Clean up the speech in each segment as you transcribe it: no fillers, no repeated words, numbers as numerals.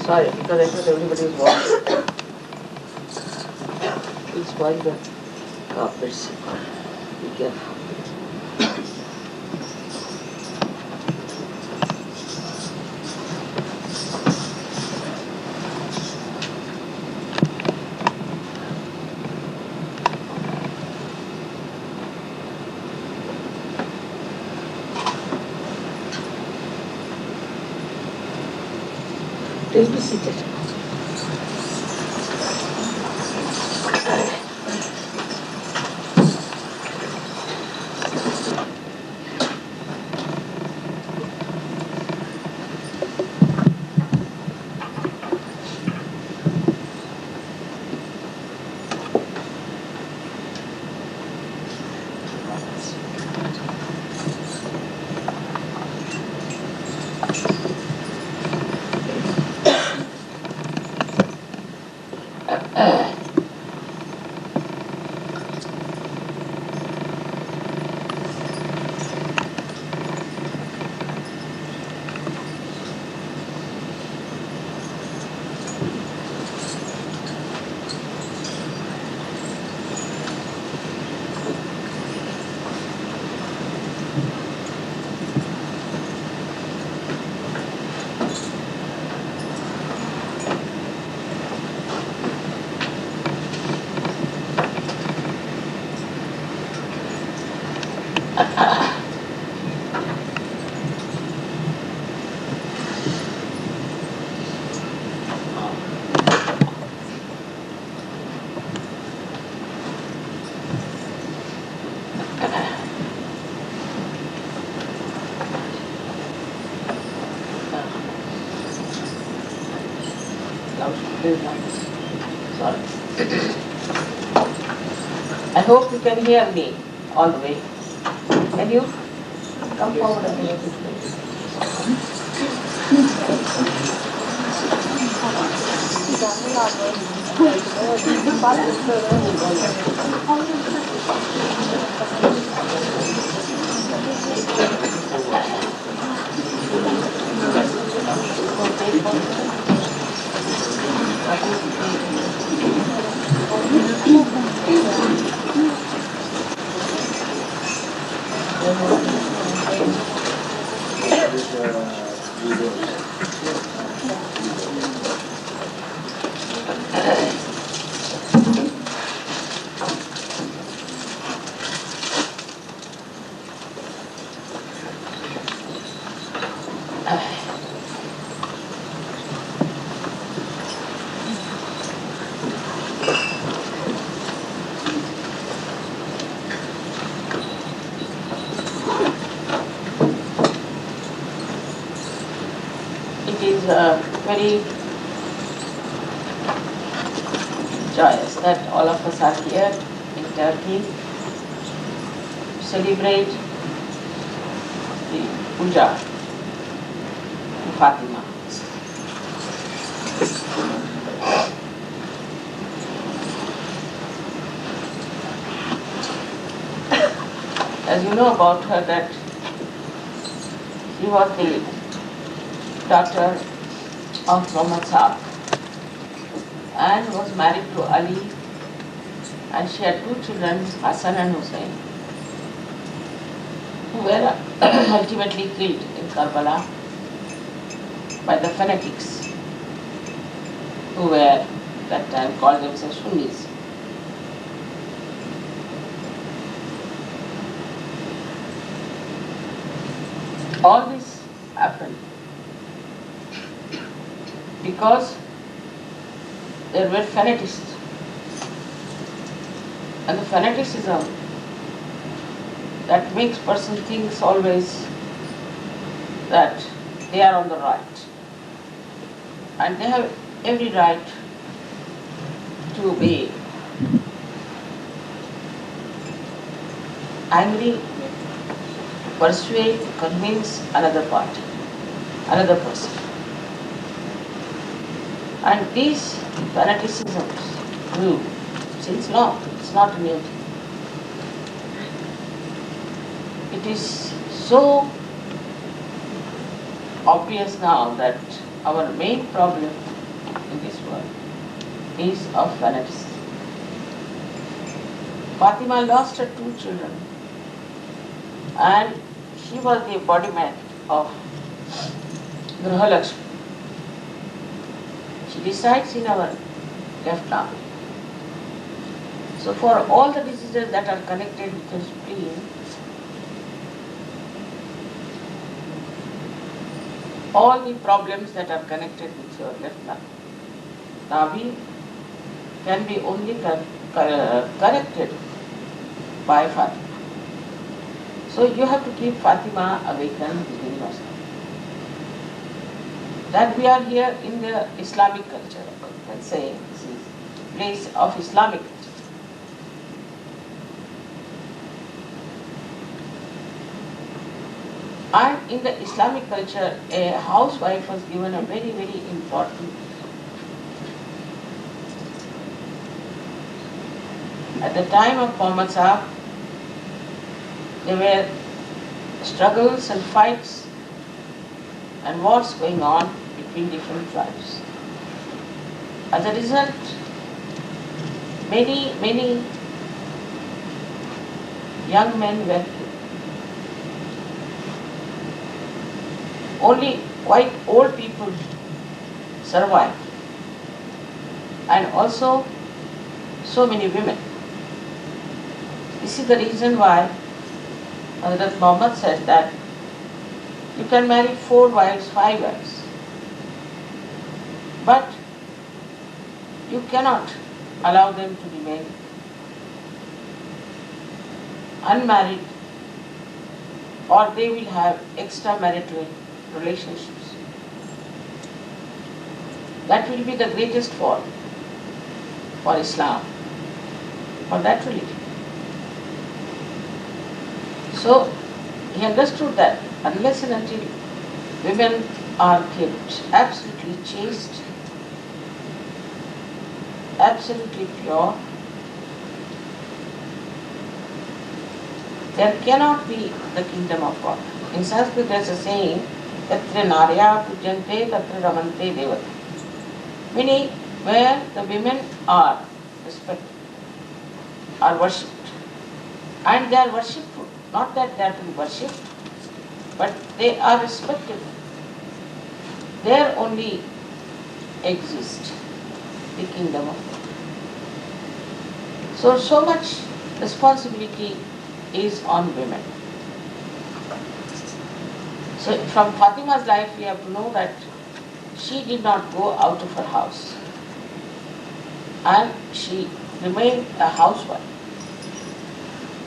Sorry, because I thought everybody was watching. Please spoil the carpets. Be careful. Please be seated. Sorry. I hope you can hear me all the way. Can you come forward a little bit, please? It is very joyous that all of us are here in Turkey to celebrate the Puja of Fatima. As you know about her, that she was the daughter of Muhammad Saab and was married to Ali, and she had two children, Hassan and Hussein, who were ultimately killed in Karbala by the fanatics who were at that time called themselves Sunnis. All this happened because there were fanatics. And the fanaticism that makes person thinks always that they are on the right. And they have every right to be angry, persuade, convince another party, another person. And these fanaticisms grew since long. It's not a new thing. It is so obvious now that our main problem in this world is of fanaticism. Fatima lost her 2 children, and she was the embodiment of Grihalakshmi. She resides in our left arm. So for all the diseases that are connected with the spleen, all the problems that are connected with your left lung, Navi can be only corrected by Fatima. So you have to keep Fatima awakened within yourself. That we are here in the Islamic culture, let's say this is place of Islamic culture. And in the Islamic culture, a housewife was given a very, very important. At the time of Muhammad Sahib, there were struggles and fights and wars going on between different tribes. As a result, many young men were killed. Only quite old people survived, and also so many women. This is the reason why Hazrat Muhammad said that you can marry 4 wives, 5 wives, but you cannot allow them to remain unmarried, or they will have extramarital relationships. That will be the greatest fall for Islam, for that religion. So he understood that unless and until women are kept absolutely chaste, absolutely pure, there cannot be the kingdom of God. In Sanskrit there is a saying, Tatra Narya Pujante Tatra Ramante Devata. Meaning, where the women are respected, are worshipped, and they are worshipful. Not that they are to be worshipped, but they are respected. There only exists the kingdom of God. So much responsibility is on women. So from Fatima's life we have to know that she did not go out of her house, and she remained a housewife,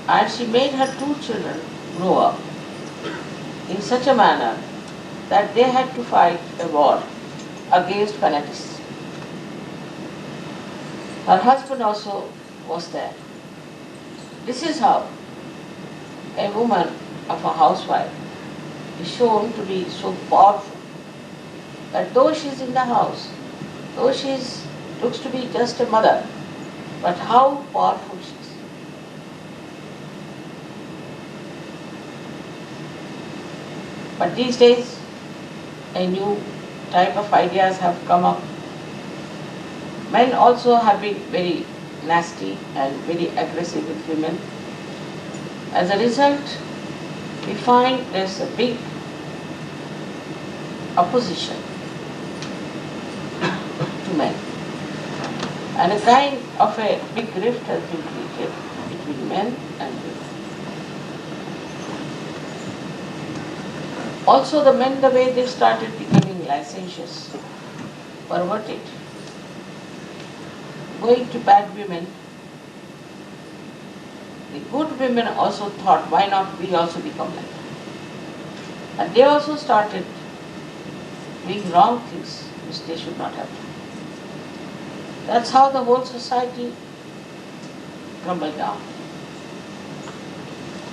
and she made her 2 children grow up in such a manner that they had to fight a war against fanaticism. Her husband also was there. This is how a woman of a housewife is shown to be so powerful that though she is in the house, though she looks to be just a mother, but how powerful she is. But these days, a new type of ideas have come up. Men also have been very nasty and very aggressive with women. As a result, we find there's a big opposition to men. And a kind of a big rift has been created between men and women. Also the men, the way they started becoming licentious, perverted, going to bad women, the good women also thought, why not we also become like that? And they also started doing wrong things which they should not have done. That's how the whole society crumbled down.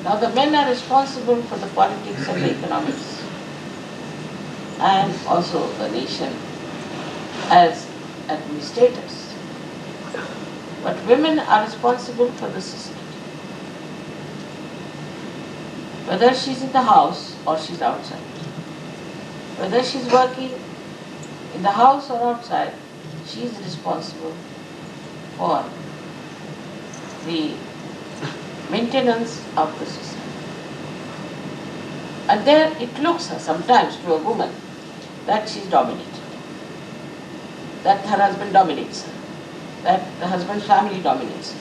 Now the men are responsible for the politics and the economics, and also the nation as administrators. But women are responsible for the society. Whether she's in the house or she's outside, whether she's working in the house or outside, she is responsible for the maintenance of the society. And then it looks sometimes to a woman that she's dominated, that her husband dominates her, that the husband's family dominates her.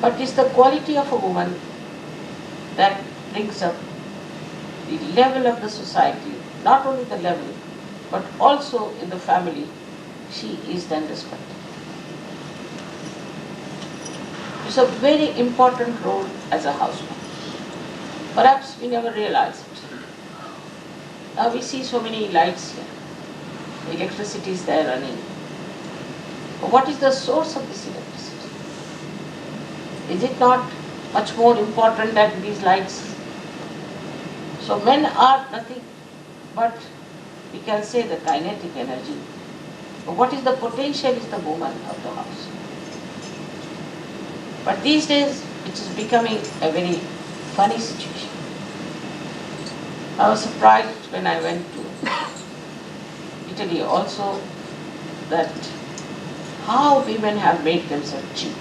But it's the quality of a woman that brings up the level of the society, not only the level, but also in the family, she is then respected. It's a very important role as a housewife. Perhaps we never realized it. Now we see so many lights here. Electricity is there running. But what is the source of this electricity? Is it not much more important than these lights? So men are nothing but, we can say, the kinetic energy. But what is the potential is the woman of the house. But these days, it is becoming a very funny situation. I was surprised when I went to Italy also that how women have made themselves cheap.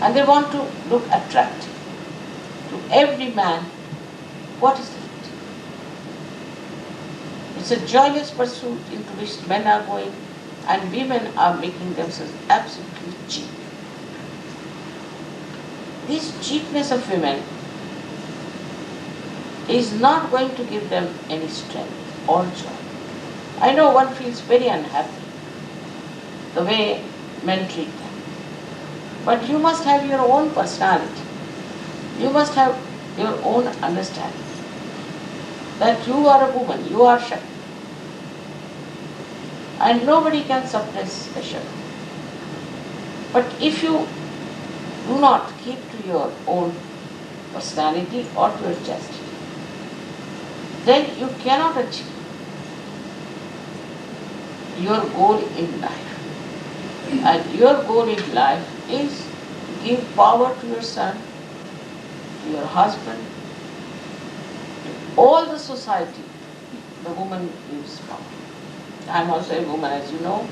And they want to look attractive. To every man, what is it? It's a joyous pursuit into which men are going, and women are making themselves absolutely cheap. This cheapness of women is not going to give them any strength or joy. I know one feels very unhappy the way men treat them. But you must have your own personality. You must have your own understanding that you are a woman, you are Shakti. And nobody can suppress a Shakti. But if you do not keep to your own personality or to your chastity, then you cannot achieve your goal in life. And your goal in life is to give power to your son, to your husband, to all the society. The woman gives power. I am also a woman, as you know,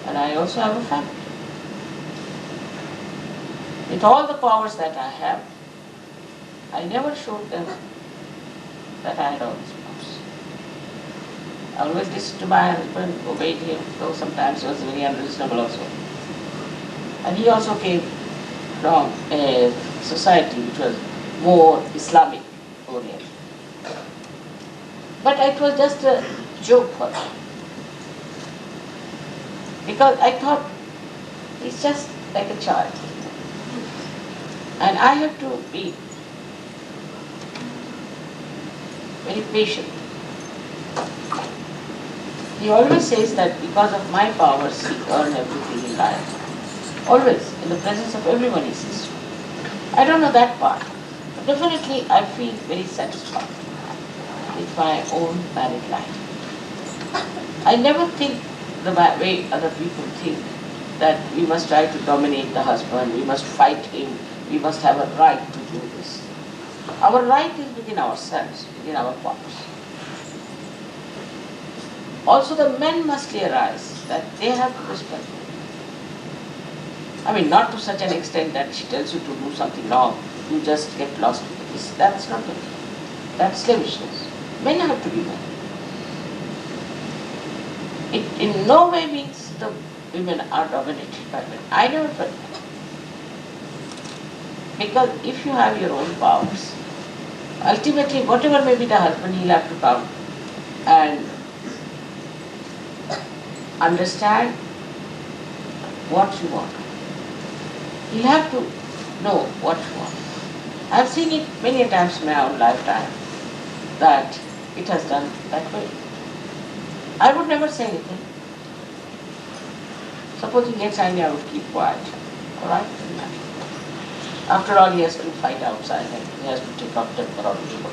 and I also have a family. With all the powers that I have, I never showed them that I had all these powers. I always listened to my husband, obeyed him, though sometimes he was very unreasonable also. And he also came from a society which was more Islamic oriented. But it was just a joke for him. Because I thought he's just like a child. And I have to be very patient. He always says that because of my powers he earned everything in life. Always, in the presence of everyone he says so. I don't know that part. But definitely I feel very satisfied with my own married life. I never think the way other people think, that we must try to dominate the husband, we must fight him, we must have a right to do this. Our right is within ourselves, within our powers. Also the men must realize that they have to respect women. I mean, not to such an extent that she tells you to do something wrong, you just get lost with this. That's not it. That's slavishness. Men have to be men. It in no way means the women are dominated by men. I never felt that. Because if you have your own powers, Ultimately, whatever may be the husband, he'll have to come and understand what you want. He'll have to know what you want. I've seen it many times in my own lifetime that it has done that way. I would never say anything. Suppose he gets angry, I would keep quiet. Alright? After all, he has to fight outside and he has to take out temper on people.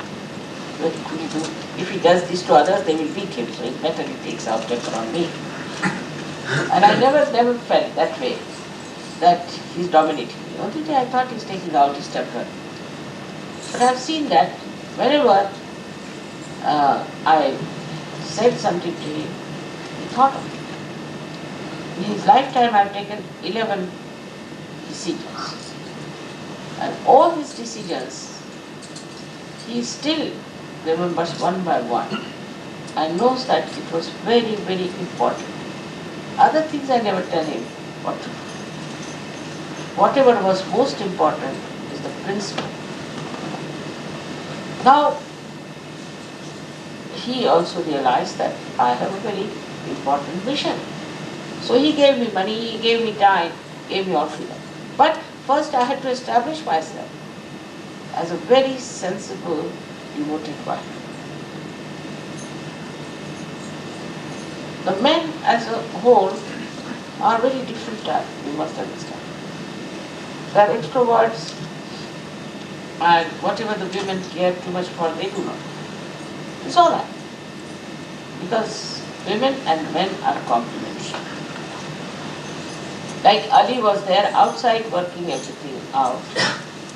What could he do? If he does this to others, they will beat him, so it's better he takes out temper on me. And I never felt that way, that he's dominating me. Only day I thought he's taking out his temper. But I've seen that whenever I said something to him, he thought of it. In his lifetime, I've taken 11 decisions. And all these decisions, he still remembers one by one and knows that it was very, very important. Other things I never tell him what to do. Whatever was most important is the principle. Now, he also realized that I have a very important mission. So he gave me money, he gave me time, gave me all freedom. But first I had to establish myself as a very sensible, devoted wife. The men as a whole are very different type, you must understand. They are extroverts, and whatever the women care too much for, they do not. It's all right. Because women and men are complementary. Like Ali was there outside working everything out,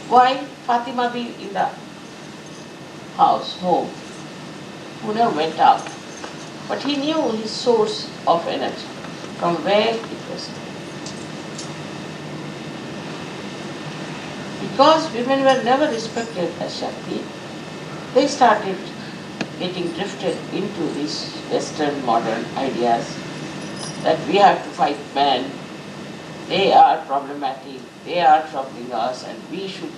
while Fatima be in the house, home, who never went out. But he knew his source of energy, from where it was. Because women were never respected as Shakti, they started getting drifted into these Western modern ideas that we have to fight men, they are problematic, they are troubling us, and we should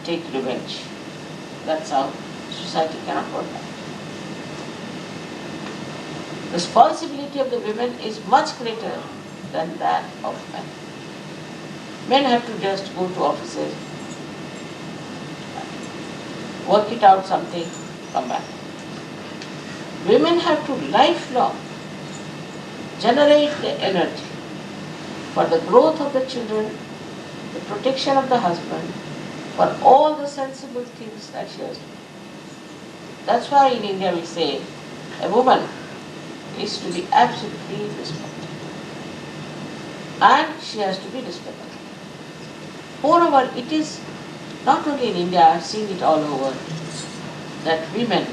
take revenge. That's how society cannot work. Responsibility of the women is much greater than that of men. Men have to just go to offices, work it out something, come back. Women have to lifelong generate the energy for the growth of the children, the protection of the husband, for all the sensible things that she has to do. That's why in India we say a woman is to be absolutely respected. And she has to be respected. Moreover, it is not only in India, I have seen it all over, that women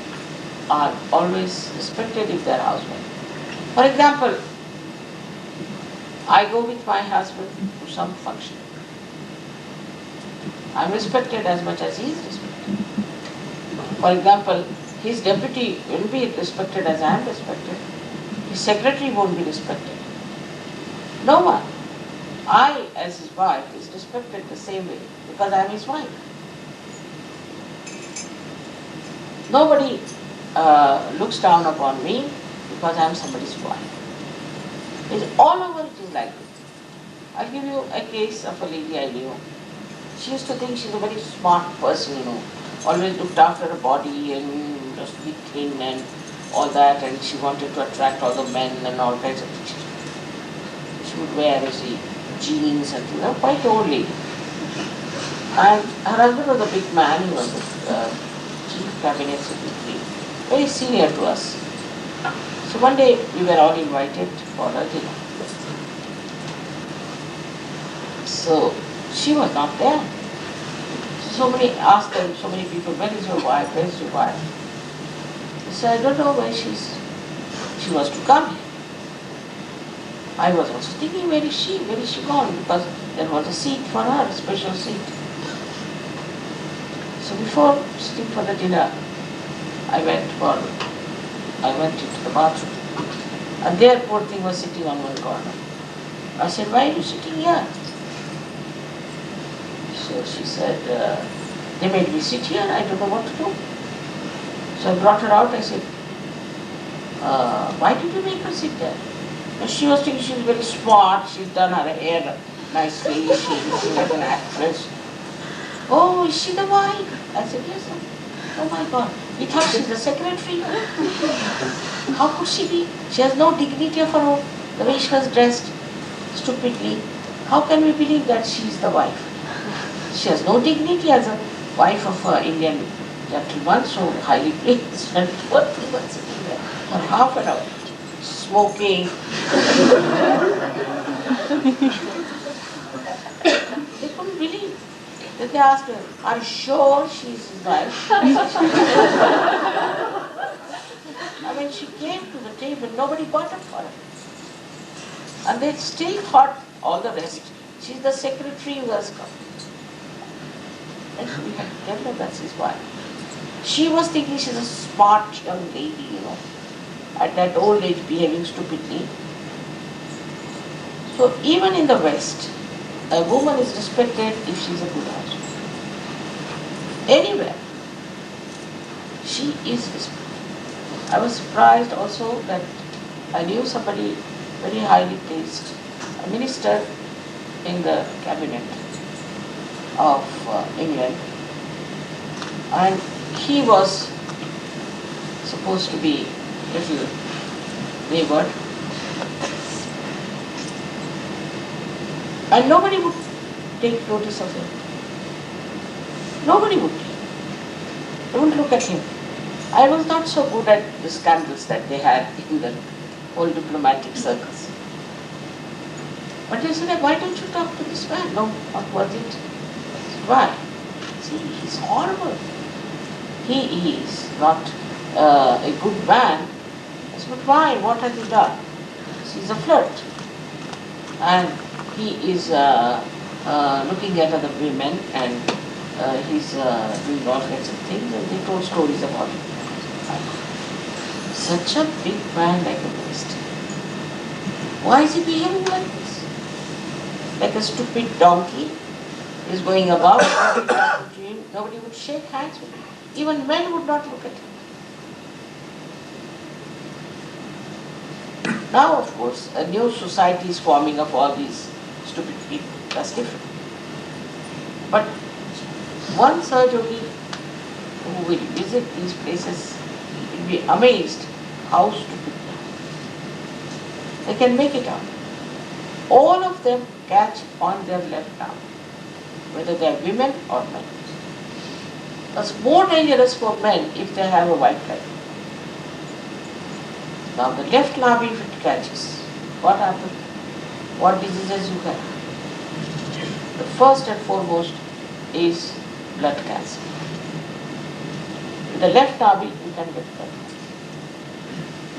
are always respected if they are housewives. For example, I go with my husband to some function. I am respected as much as he is respected. For example, his deputy will be respected as I am respected. His secretary won't be respected. No one. I, as his wife, is respected the same way because I am his wife. Nobody looks down upon me because I am somebody's wife. It's all over it is like this. I'll give you a case of a lady I knew. She used to think she's a very smart person, always looked after her body and just be thin and all that, and she wanted to attract all the men and all kinds of things. She would wear, jeans and things, quite old lady. And her husband was a big man, he was a chief cabinet secretary, very senior to us. So one day we were all invited for a dinner. So she was not there. So many asked them, so many people, where is your wife, where is your wife? They said, I don't know where she is. She was to come here. I was also thinking, where is she gone? Because there was a seat for her, a special seat. So before sitting for the dinner, I went into the bathroom. And there, poor thing was sitting on one corner. I said, why are you sitting here? So she said, They made me sit here, I don't know what to do. So I brought her out, I said, why did you make her sit there? And she was thinking she's very smart, she's done her hair nicely, she's looking like an actress. Oh, is she the wife? I said, yes, sir. Oh my God. We thought she's the secretary. How could she be? She has no dignity of her own. The way she was dressed, stupidly. How can we believe that she's the wife? She has no dignity as a wife of an Indian gentleman, so highly placed. And what he was sitting there for half an hour, smoking. They couldn't believe. Then they asked her, are you sure she's his wife? I mean, she came to the table, nobody bought it for her. And they still thought all the rest. She's the secretary who has come. And we had to tell her that's his wife. She was thinking she's a smart young lady, at that old age behaving stupidly. So even in the West, a woman is respected if she's a good husband. Anywhere, she is respected. I was surprised also that I knew somebody very highly placed, a minister in the cabinet of England, and he was supposed to be a little wayward, and nobody would take notice of him. Nobody would. They wouldn't look at him. I was not so good at the scandals that they had in the whole diplomatic circles. But they said, why don't you talk to this man? No, what was it? I said, why? See, he's horrible. He is not a good man. I said, but why? What has he done? He's a flirt. And he is looking at other women, and he's doing all kinds of things, and they told stories about him. Such a big man like a minister. Why is he behaving like this? Like a stupid donkey is going about, nobody would shake hands with him. Even men would not look at him. Now, of course, a new society is forming of all these stupid people. That's different. But one Sahajogi who will visit these places will be amazed how stupid they are. They can make it out. All of them catch on their left arm, whether they are women or men. It's more dangerous for men if they have a white lie. Now the left labia, if it catches, what happens? What diseases you get? The first and foremost is blood cancer. With the left labia, you can get blood cancer.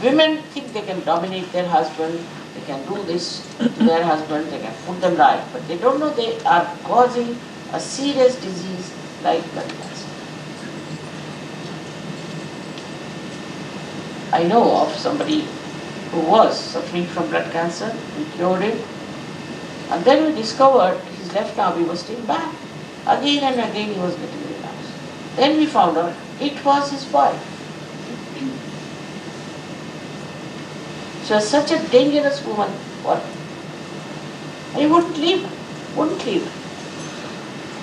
Women think they can dominate their husband, they can do this to their husband, they can put them right, but they don't know they are causing a serious disease like blood cancer. I know of somebody who was suffering from blood cancer, we cured him, and then we discovered his left labia was still bad. Again and again he was getting relapse. Then we found out it was his wife. She was such a dangerous woman. What? And he wouldn't leave her, wouldn't leave her.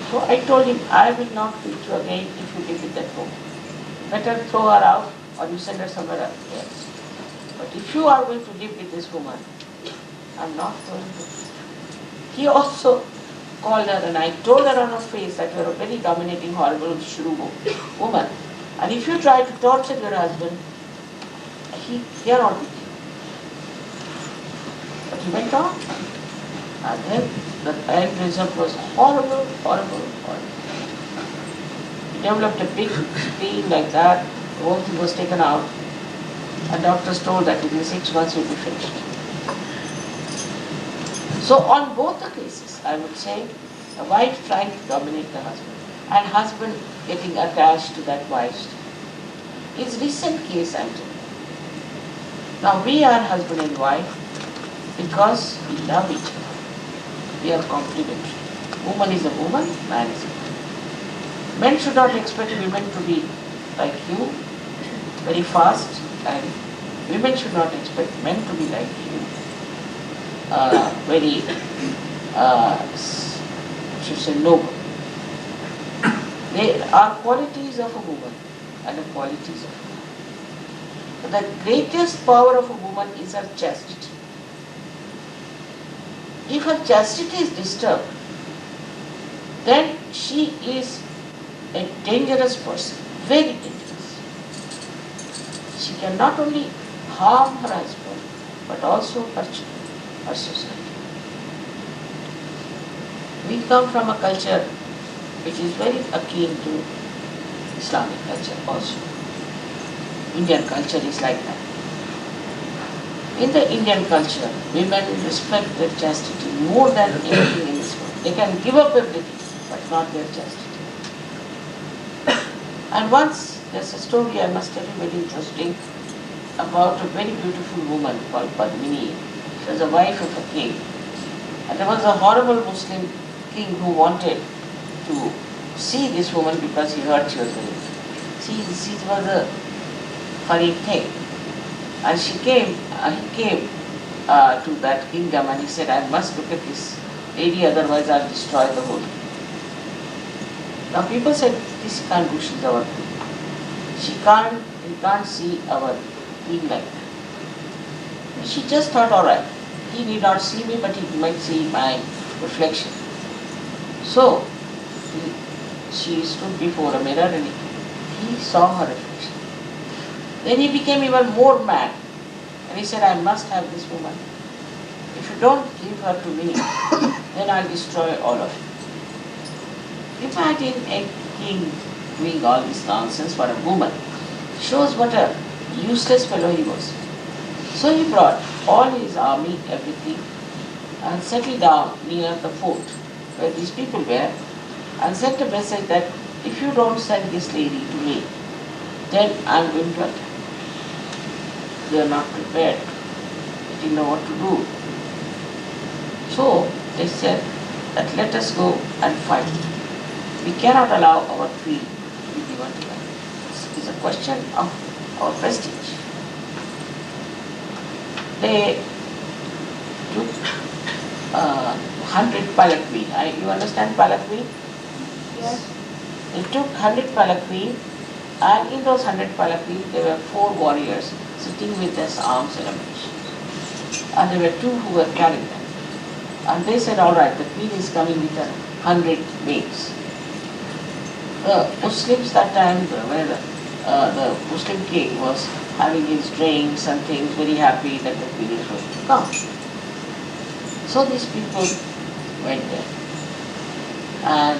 So I told him, I will not meet you again if you live with that woman. Better throw her out or you send her somewhere else. But if you are going to live with this woman, I'm not going to. He also called her, and I told her on her face that you're a very dominating, horrible, shrew woman. And if you try to torture your husband, he'll not with you. But he went on. And then the end result was horrible, horrible, horrible. He developed a big spleen like that. The whole thing was taken out. And doctors told that within 6 months he will be finished. So on both the cases, I would say, the wife trying to dominate the husband and husband getting attached to that wife's. It's recent case I'm telling you. Now we are husband and wife because we love each other. We are complementary. Woman is a woman, man is a man. Men should not expect women to be like you, very fast, and women should not expect men to be like you, very, should say, noble. They are qualities of a woman and the qualities of a man. But the greatest power of a woman is her chastity. If her chastity is disturbed, then she is a dangerous person, very dangerous. She can not only harm her husband, but also her children, her society. We come from a culture which is very akin to Islamic culture also. Indian culture is like that. In the Indian culture, women respect their chastity more than anything in this world. They can give up everything, but not their chastity. And once, there's a story I must tell you very interesting about a very beautiful woman called Padmini. She was a wife of a king. And there was a horrible Muslim king who wanted to see this woman because he heard she was very beautiful. See, this was a funny thing. And he came to that kingdom and he said, I must look at this lady, otherwise I'll destroy the whole thing. Now people said, this can't do, she's our queen. He can't see our queen like that. And she just thought, alright, he need not see me, but he might see my reflection. So, she stood before a mirror and he saw her reflection. Then he became even more mad. And he said, I must have this woman. If you don't give her to me, then I'll destroy all of you. Imagine a king doing all this nonsense for a woman. Shows what a useless fellow he was. So he brought all his army, everything, and settled down near the fort where these people were, and sent a message that if you don't send this lady to me, then I'm going to attack. They are not prepared. They didn't know what to do. So they said that let us go and fight. We cannot allow our queen to be given to them. This is a question of our prestige. They took 100 palanquin. You understand palanquin? Yes. They took 100 palanquin, and in those 100 palanquin there were 4 warriors sitting with their arms and ammunition. And there were 2 who were carrying them. And they said, all right, the queen is coming with 100 maids. The Muslims that time, where the Muslim king was having his drinks and things, very happy that the queen is going to come. So these people went there and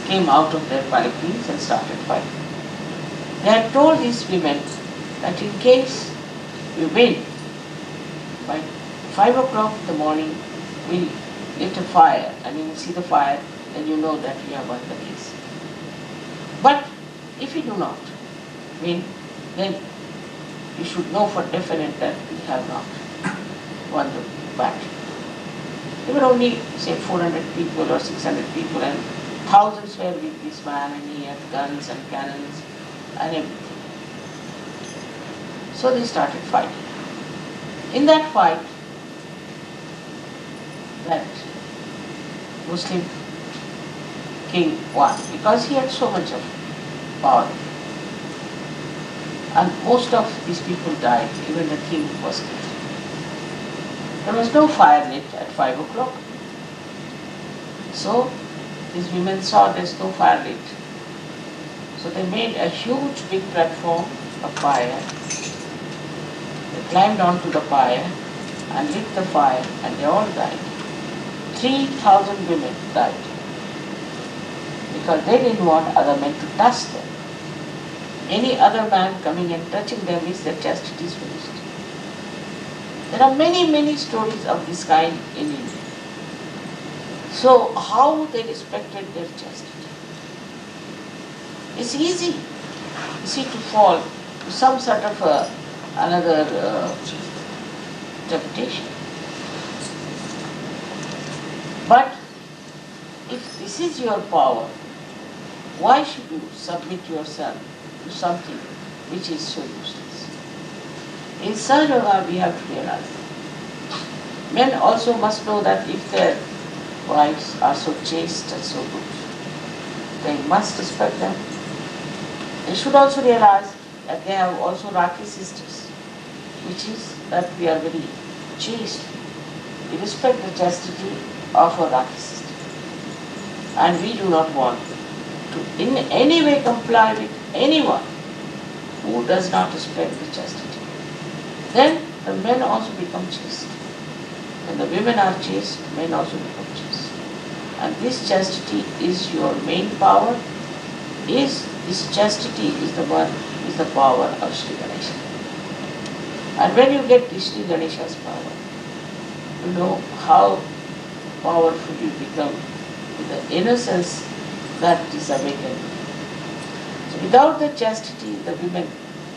came out of their palanquins and started fighting. They had told these women that in case we win, by 5 o'clock in the morning, we'll lit a fire, and you will see the fire, then you know that we have won the case. But if we do not win, then you should know for definite that we have not won the battle. There were only, say, 400 people or 600 people, and thousands were with this man, and he had guns and cannons and everything. So they started fighting. In that fight, that Muslim king won because he had so much of power. And most of these people died, even the king was killed. There was no fire lit at 5 o'clock. So these women saw there's no fire lit. So they made a huge big platform of fire. They climbed onto the fire and lit the fire, and they all died. 3,000 women died because they didn't want other men to touch them. Any other man coming and touching them means their chastity is finished. There are many, many stories of this kind in India. So how they respected their chastity. It's easy, you see, to fall to some sort of another temptation. But if this is your power, Why should you submit yourself to something which is so useless? In Sahaja Yoga, we have to realize that. Men also must know that if their wives are so chaste and so good, they must respect them. They should also realize that they have also Rakhi sisters, which is that we are very chaste. We respect the chastity of our Rakhi sister. And we do not want to in any way comply with anyone who does not respect the chastity. Then the men also become chaste. When the women are chaste, men also become chaste. And this chastity is your main power. This chastity is the power of Sri Ganesha. And when you get this Sri Ganesha's power, you know how powerful you become with the innocence that is awakened. So without the chastity, the women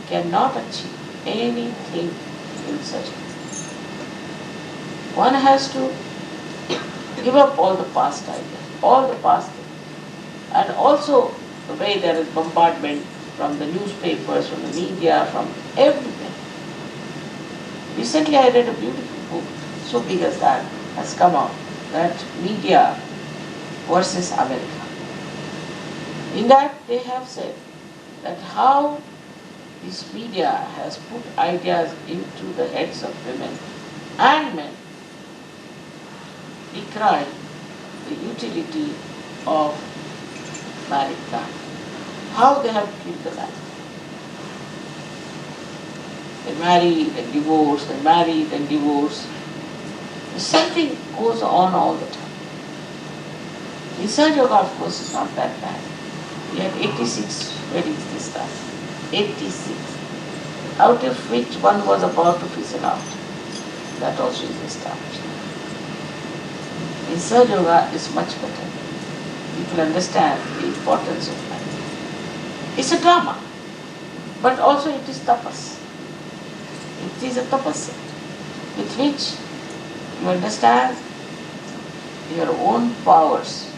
cannot achieve anything in such a way. One has to give up all the past ideas, all the past things. And also the way there is bombardment from the newspapers, from the media, from everywhere. Recently I read a beautiful book, so big as that, has come out, that media versus America. In that they have said that how this media has put ideas into the heads of women and men, decrying the utility of married life. How they have killed the life. They marry, then divorce, then marry, then divorce. Something goes on all the time. In Sahaja Yoga, of course, is not that bad. We had 86 weddings this time. 86. Out of which one was about to fizzle out. That also is established. In Sahaja Yoga, is much better. People understand the importance of marriage. It's a drama, but also it is tapas. It is a tapasya with which you understand your own powers.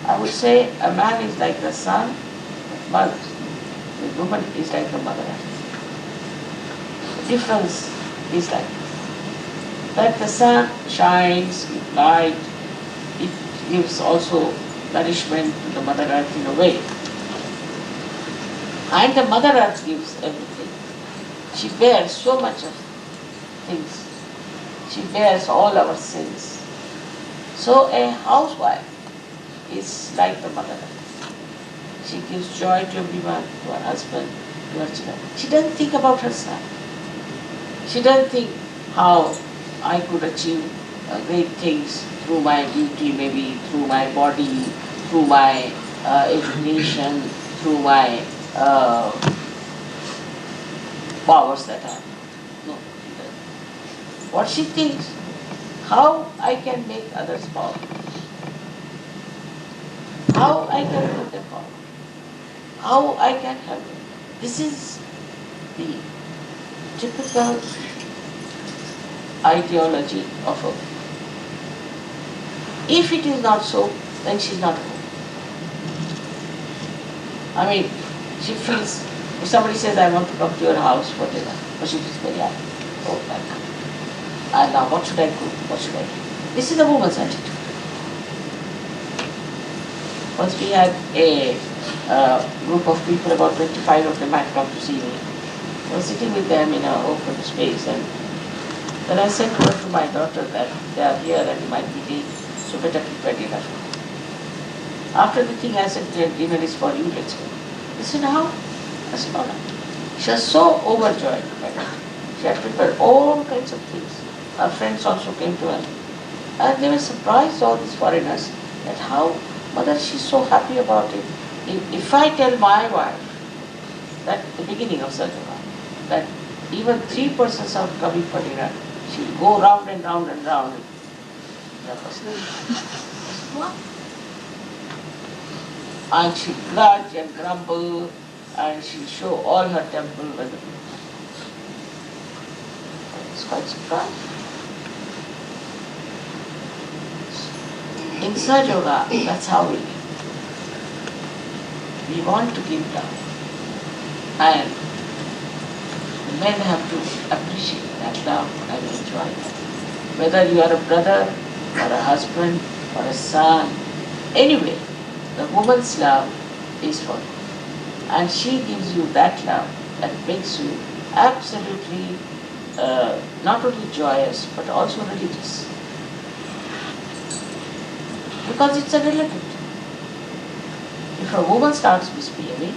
I would say a man is like the sun, but the woman is like the mother earth. The difference is like this. That the sun shines with light, it gives also nourishment to the mother earth in a way. And the mother earth gives everything. She bears so much of things. She bears all our sins. So a housewife is like the mother earth. She gives joy to everyone, to her husband, to her children. She doesn't think about herself. She doesn't think how I could achieve great things through my beauty, maybe through my body, through my education, through my powers that I have. No, she doesn't. What she thinks, how I can make others powerful, how I can make them powerful, how I can help them. This is the typical ideology of a woman. If it is not so, then she is not a woman. I mean, she feels, if somebody says, I want to come to your house, whatever, but she feels very happy. Oh, welcome. And now what should I cook? What should I do? This is a woman's attitude. Once we had a group of people, about 25 of them had come to see me. I was sitting with them in an open space, and then I said word to my daughter that they are here and you might be late, so better prepare dinner. After the thing, I said, dinner is for you, let's go. They said, how? I said, no, no. She was so overjoyed by that. She had prepared all kinds of things. Her friends also came to her. And they were surprised, all these foreigners, that how, mother, she's so happy about it. If I tell my wife, that the beginning of such a life, that even 3 persons are coming for dinner, she'll go round and round and round. What? And she'll grudge and grumble, and she'll show all her temple when the people. It's quite surprising. In Sahaja Yoga, that's how we live. we want to give love. And the men have to appreciate that love and enjoy that. Whether you are a brother or a husband or a son, anyway, the woman's love is for you. And she gives you that love that makes you absolutely not only joyous but also religious. Because it's a relative. If a woman starts misbehaving,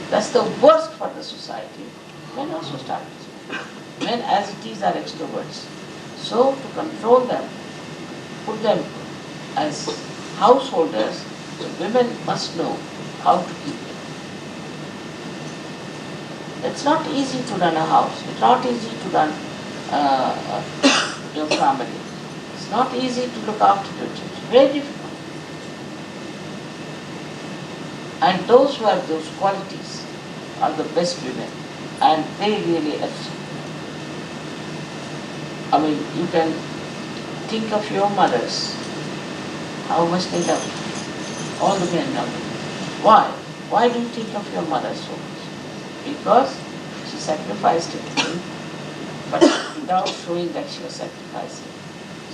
that's the worst for the society. Men also start misbehaving. Men as it is are extroverts. So to control them, put them as householders, the women must know how to keep them. It's not easy to run a house. It's not easy to run your family. It's not easy to look after your children. It's very difficult. And those who have those qualities are the best women. And they really achieve. I mean, you can think of your mothers, how much they love you. All the men love you. Why? Why do you think of your mother so much? Because she sacrificed everything, but without showing that she was sacrificing.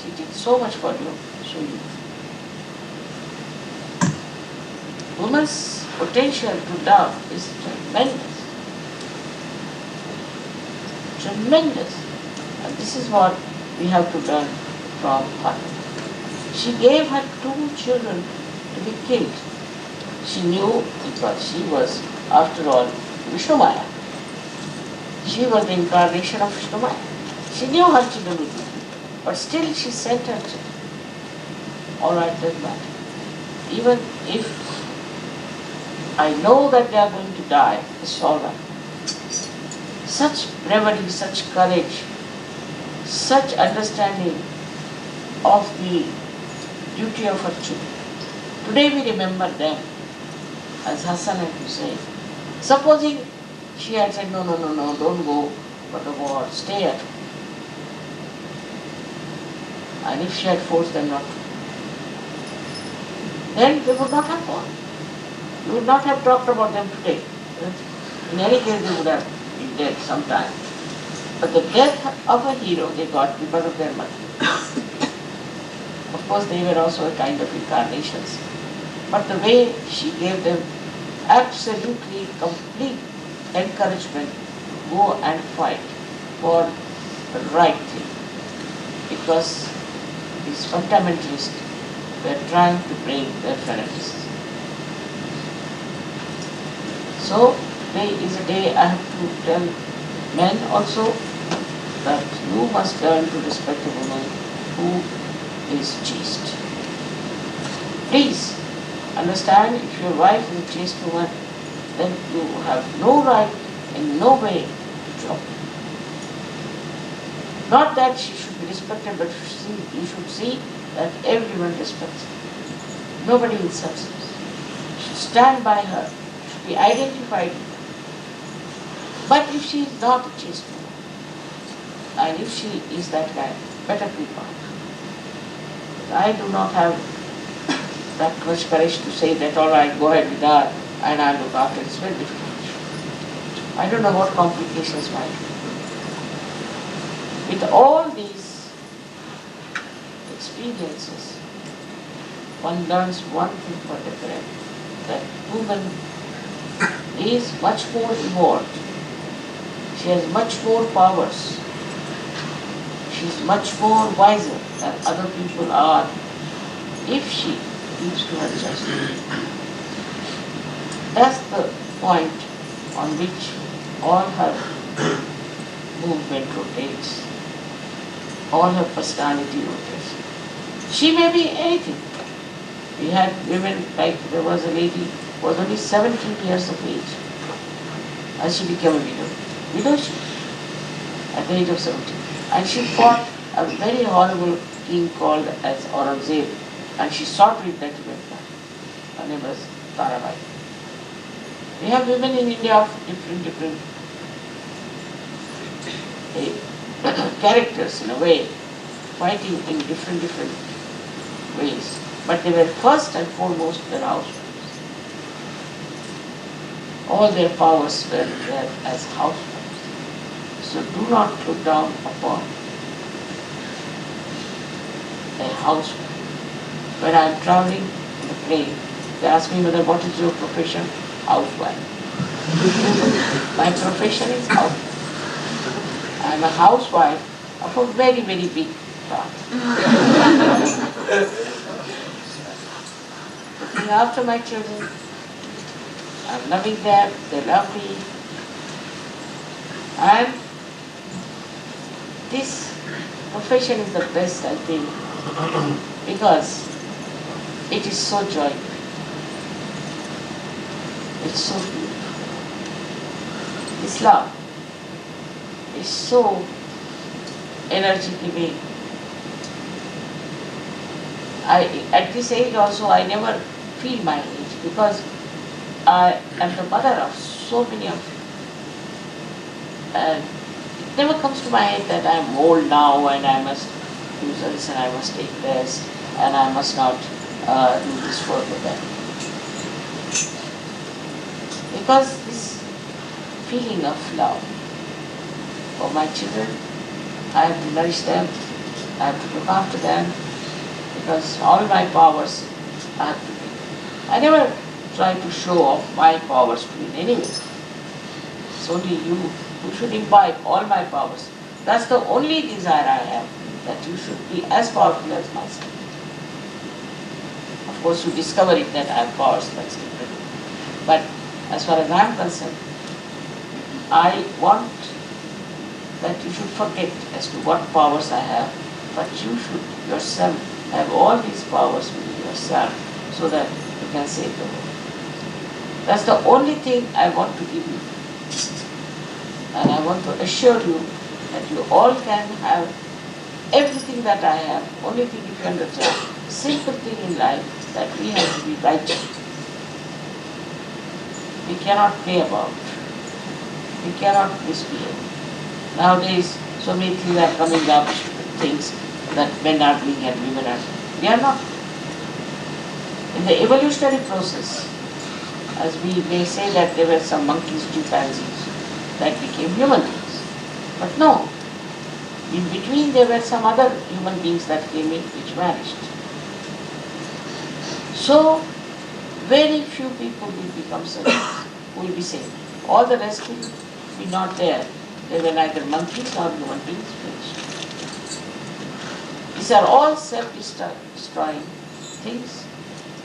She did so much for you, so you. Woman's potential to love is tremendous. Tremendous. And this is what we have to learn from Fatima. She gave her 2 children to be killed. She knew because she was, after all, Vishnu Maya. She was the incarnation of Vishnu Maya. She knew her children would be killed, but still she sent her children. All right, doesn't matter. Even if I know that they are going to die, it's all right. Such bravery, such courage, such understanding of the duty of her children. Today we remember them as Hassan and Hussein. Supposing she had said, no, don't go for the war, stay at home. And if she had forced them not to, then they would not have gone. You would not have talked about them today. In any case, they would have been dead sometime. But the death of a hero they got because of their mother. Of course, they were also a kind of incarnations. But the way she gave them absolutely complete encouragement to go and fight for the right thing. Because these fundamentalists were trying to bring their fanaticism. So today is a day I have to tell men also that you must learn to respect a woman who is chaste. Please understand, if your wife is a chaste woman, then you have no right in no way to drop her. Not that she should be respected, but you should see that everyone respects her. Nobody insults her. You should stand by her. You should be identified with her. But if she is not a chaste woman, and if she is that kind, better keep out. I do not have that much courage to say that all right, go ahead with her and I'll look after it. It's very difficult. I don't know what complications might be. With all these experiences, one learns one thing for different, that woman is much more evolved. She has much more powers. She is much more wiser than other people are if she keeps to her chastity. That's the point on which all her movement rotates, all her personality rotates. She may be anything. We had women, like there was a lady who was only 17 years of age and she became a widow. Widowship at the age of 17. And she fought a very horrible king called as Aurangzeb, and she sought replacement. Her name was Tarabai. We have women in India of different characters in a way, fighting in different ways. But they were first and foremost their housewives. all their powers were there as housewives. So do not look down upon a housewife. When I am traveling in the plane, they ask me whether what is your profession? Housewife. My profession is housewife. I am a housewife of a very, very big family. Looking after my children, I'm loving them, they love me. And this profession is the best, I think, because it is so joyful. It's so beautiful. This love is so energy giving. At this age also, I never feel my age because I am the mother of so many of you. And it never comes to my head that I am old now and I must do this and I must take rest and I must not do this work or that. Because this feeling of love for my children, I have to nourish them, I have to look after them, because all my powers I have to give. I never try to show off my powers to in any way. It's only you who should imbibe all my powers. That's the only desire I have, that you should be as powerful as myself. Of course, you discover it that I have powers, that's different. But as far as I am concerned, I want that you should forget as to what powers I have, but you should yourself have all these powers within yourself so that you can save the world. That's the only thing I want to give you. And I want to assure you that you all can have everything that I have. Only thing if you understand, simple thing in life, that we have to be righteous. We cannot play about. We cannot misbehave. Nowadays, so many things are coming up, things that men are doing and women are doing. We are not. In the evolutionary process, as we may say that there were some monkeys, chimpanzees, that became human beings. But no, in between there were some other human beings that came in which vanished. So, very few people will become servants, who will be saved. All the rest will be not there. They were neither monkeys nor human beings finished. These are all self-destroying things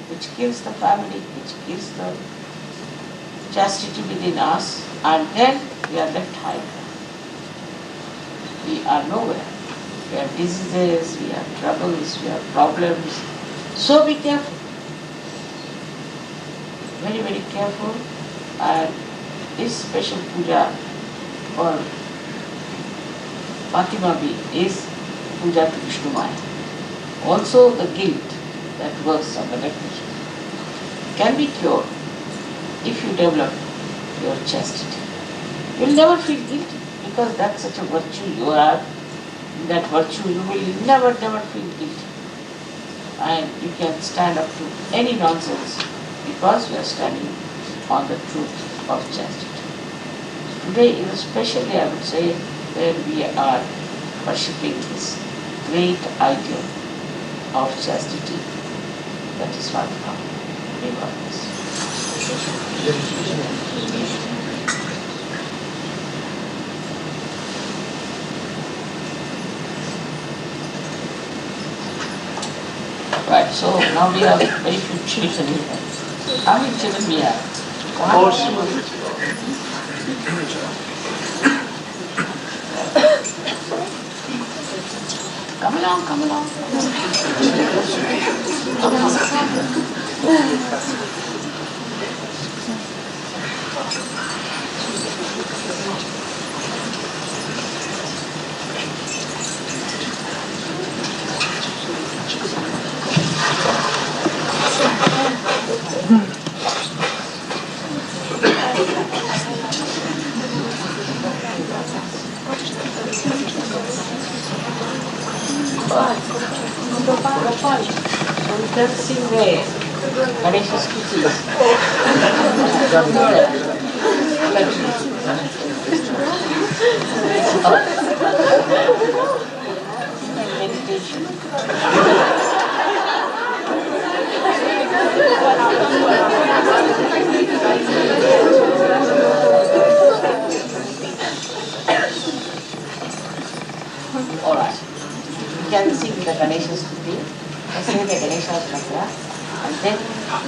which kills the family, which kills the chastity within us, and then we are left high. We are nowhere. We have diseases, we have troubles, we have problems. So be careful. Very, very careful. And this special puja for Fatima is puja to Vishnu Maya. Also the guilt that works on the left can be cured if you develop your chastity. You will never feel guilty because that's such a virtue you have. In that virtue you will never feel guilty. And you can stand up to any nonsense because you are standing on the truth of chastity. Today is especially, I would say, where we are worshipping this great ideal of chastity, that is Fatima. May God bless you. Right, so now we have very few children here. How many children we have? Come along, come along. So sing there. Ganesha's kisses. Alright. You can sing the Ganesha Stuti, say the Ganesha Mantra, and then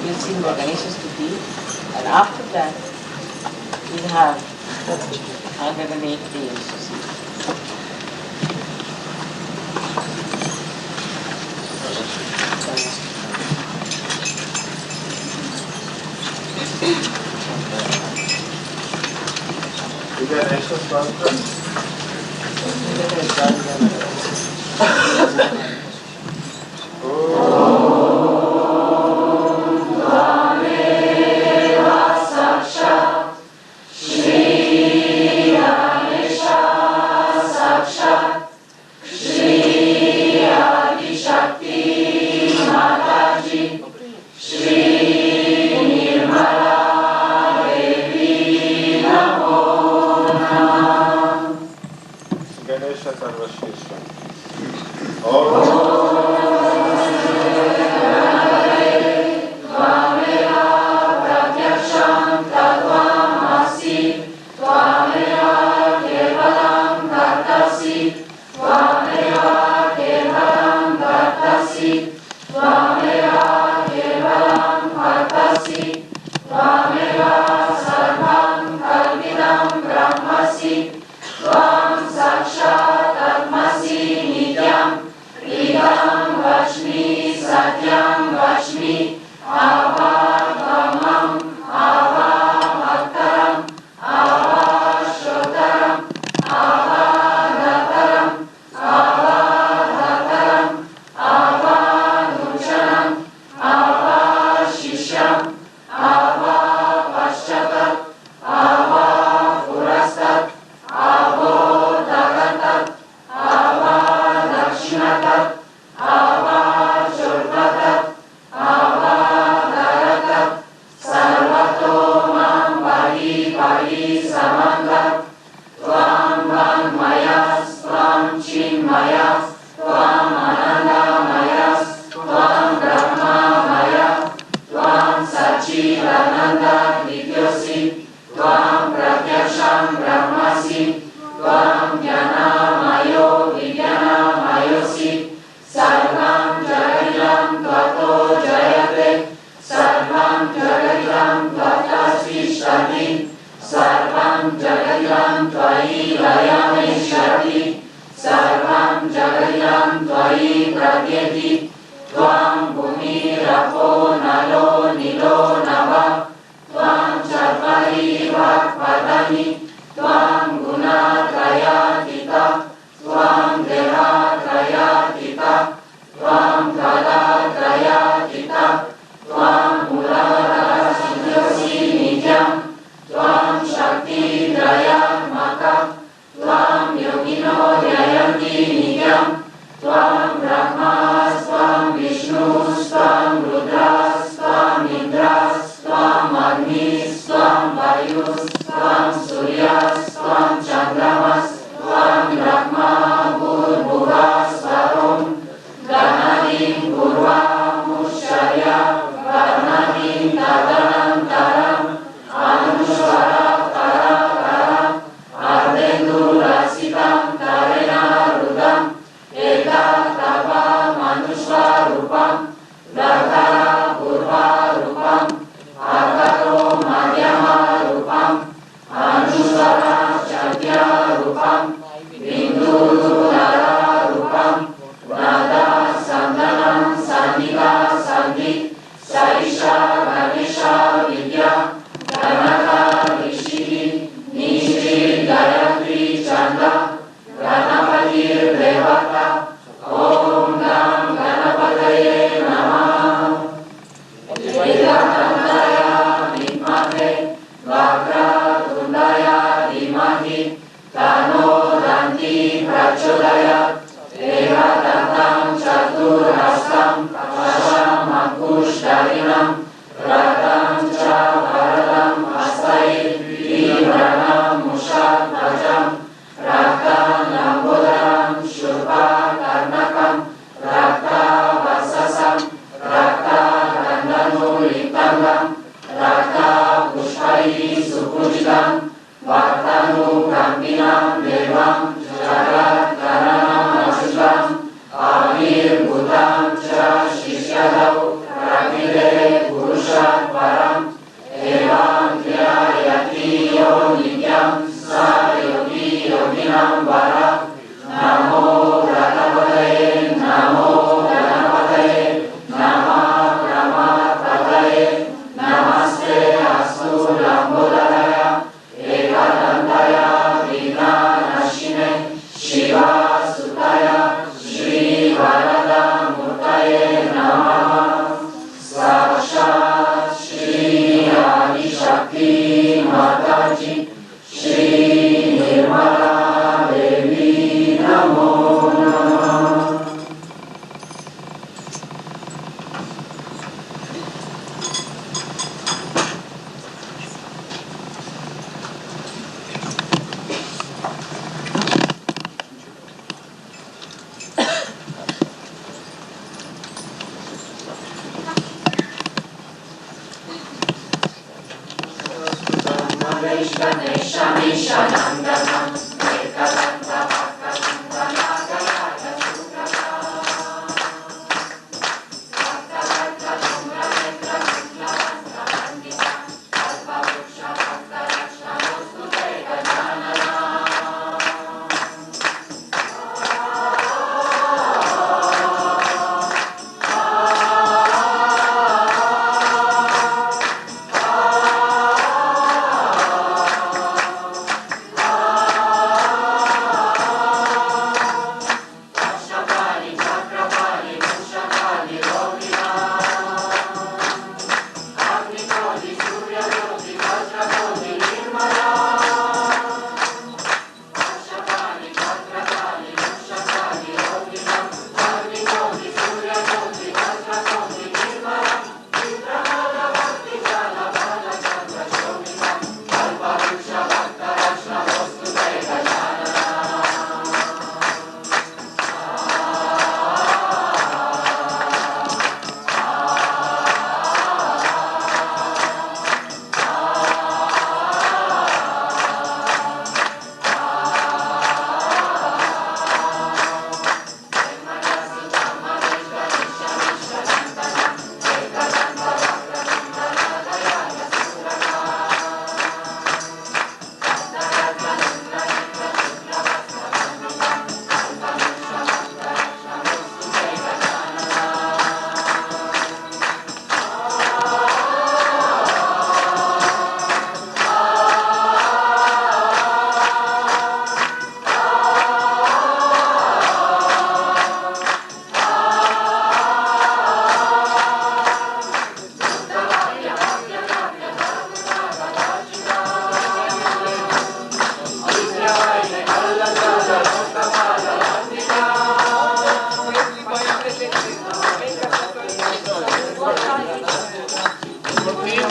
you sing the Ganesha Stuti, and after that you have 108 days to sing. You got extra sponsors? Ganesha Sarvashresha.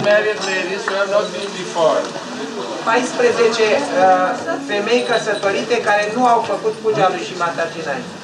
married ladies who have not been before. 14 femei căsătorite care nu au făcut puja lui Shimataji înainte.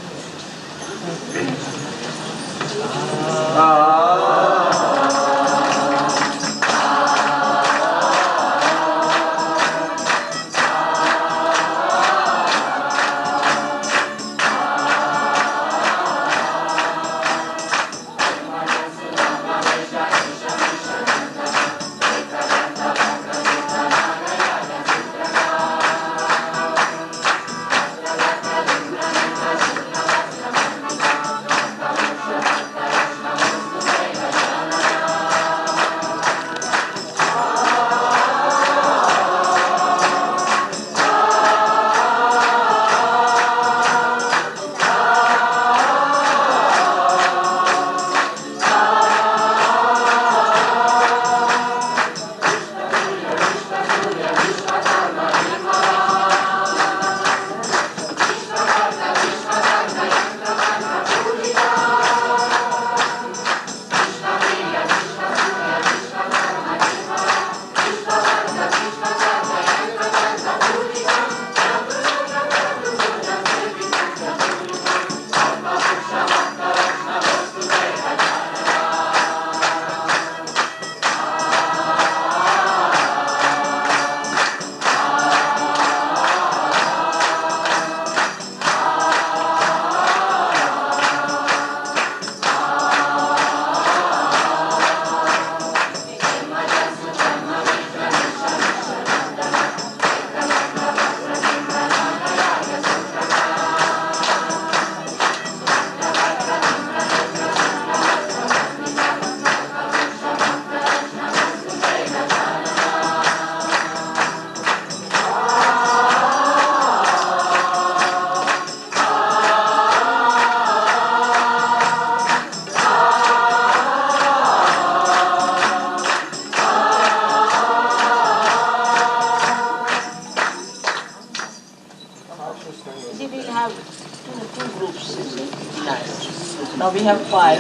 we have five.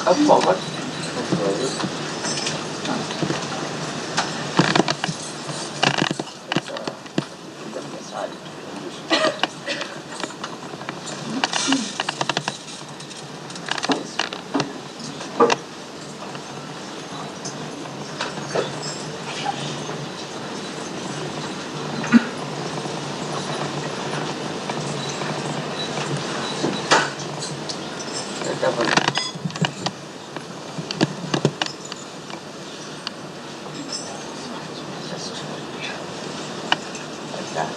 Come forward. Double. Just like that.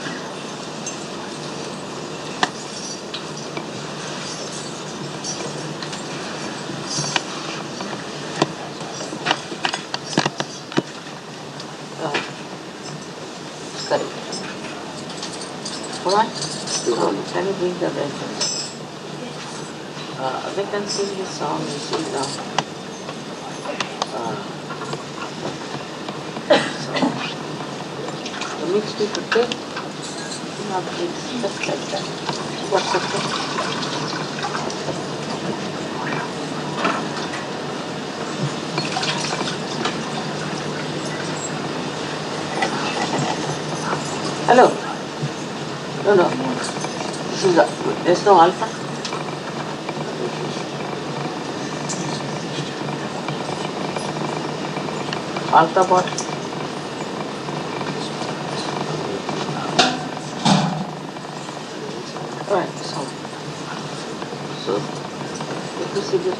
Correct. What? Can you bring the reference? We can sing this song, you see now. So, the mixed it, okay? Now please, just like that. What's okay? Hello? No. This is there's no alpha? Alpha bot. Alright, so let me see this.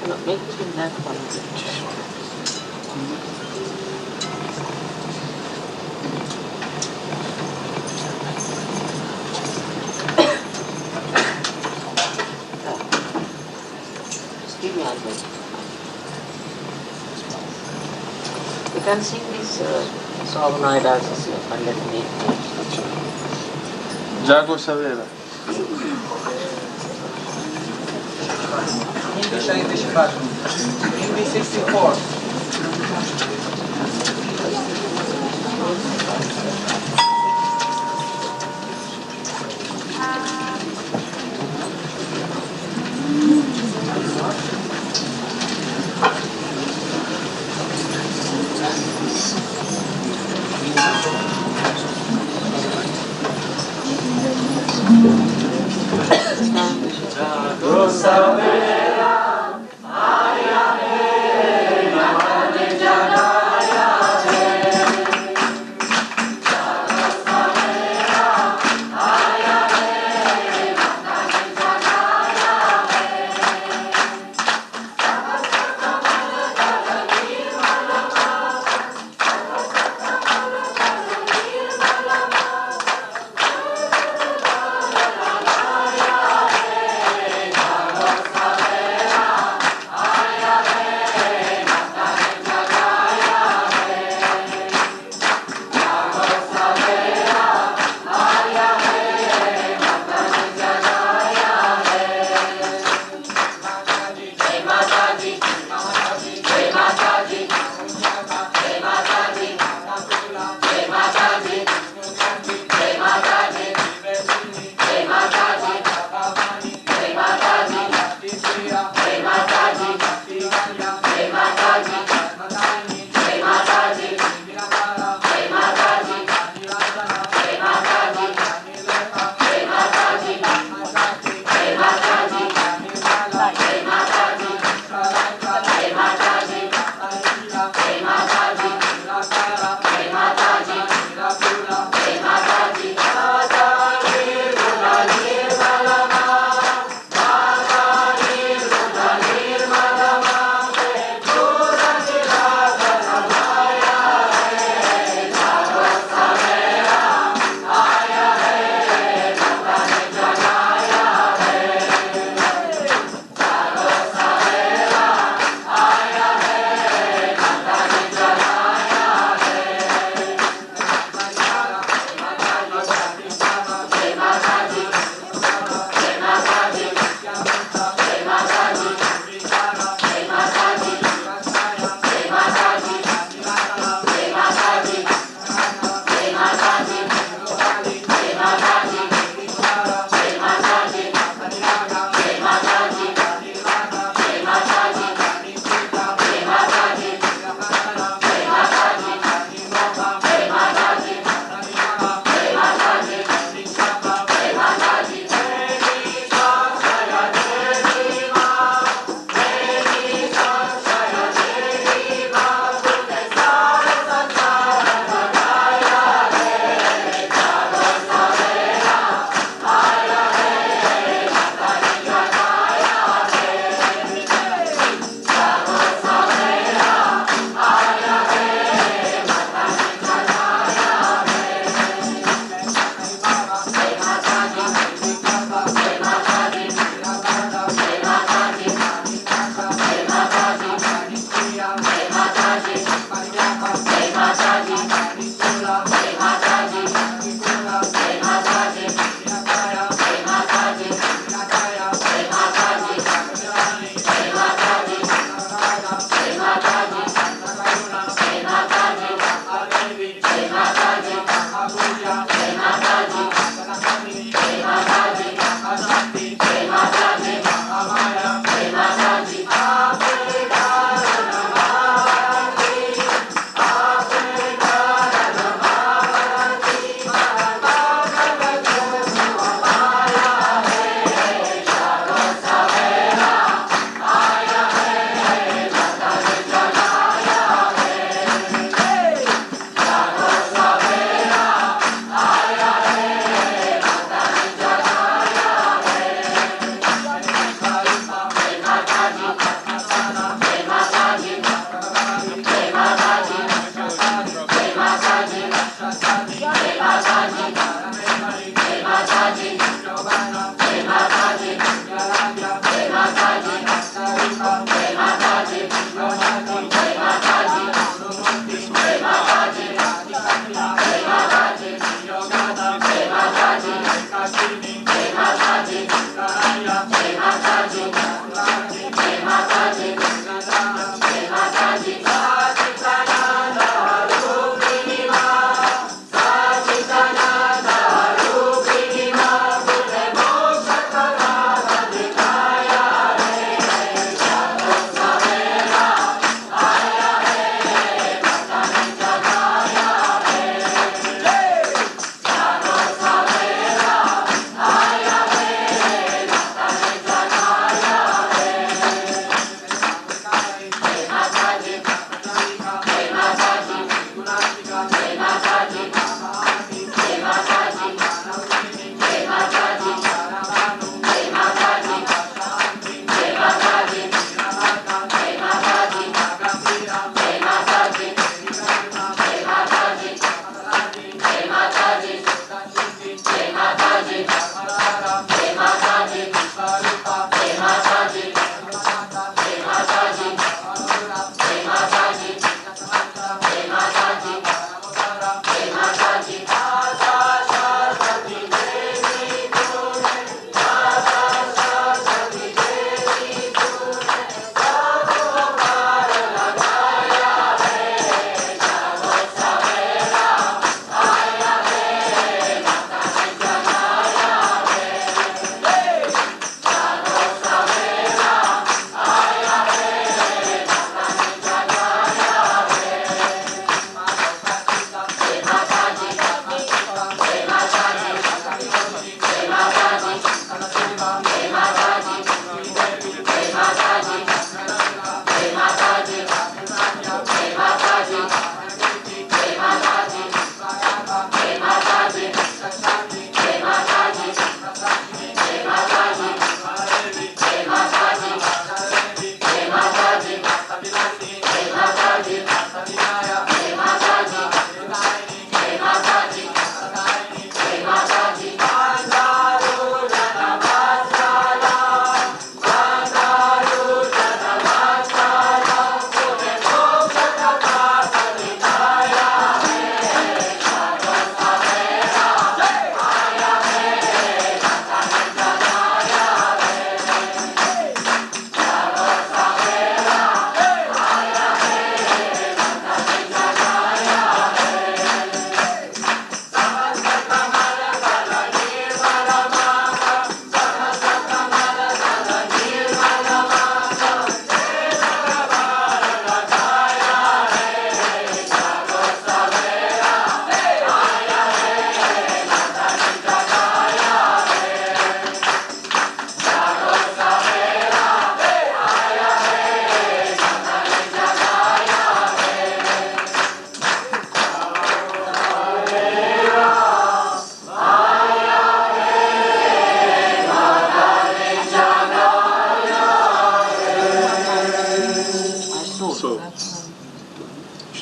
No, make it in that one. You can sing this song Noidas under the name. Jago Savera. Hindi 64. Hindi 64.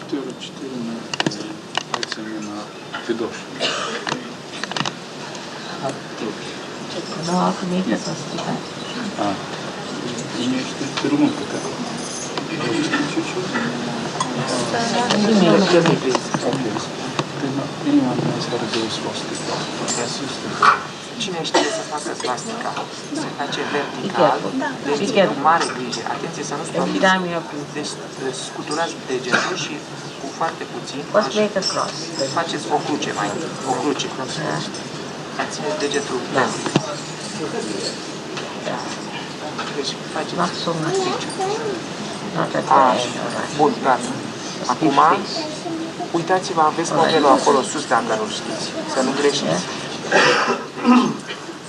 citiram recimo na Fidošu. No, ako neka sam stihan. I nešto drugo tako. Imam stare de svastika. Cine știe să facă svastica? Se face vertical, deci cu mare grijă. Atenție să nu stopiți. Deci scuturați degetul și cu foarte puțin, așa, faceți o cruce mai mică, o cruce. Țineți degetul vertical. Deci faceți... Așa. Bun, gata. Acum, uitați-vă, aveți modelul acolo sus dacă nu știți. Să nu greșiți.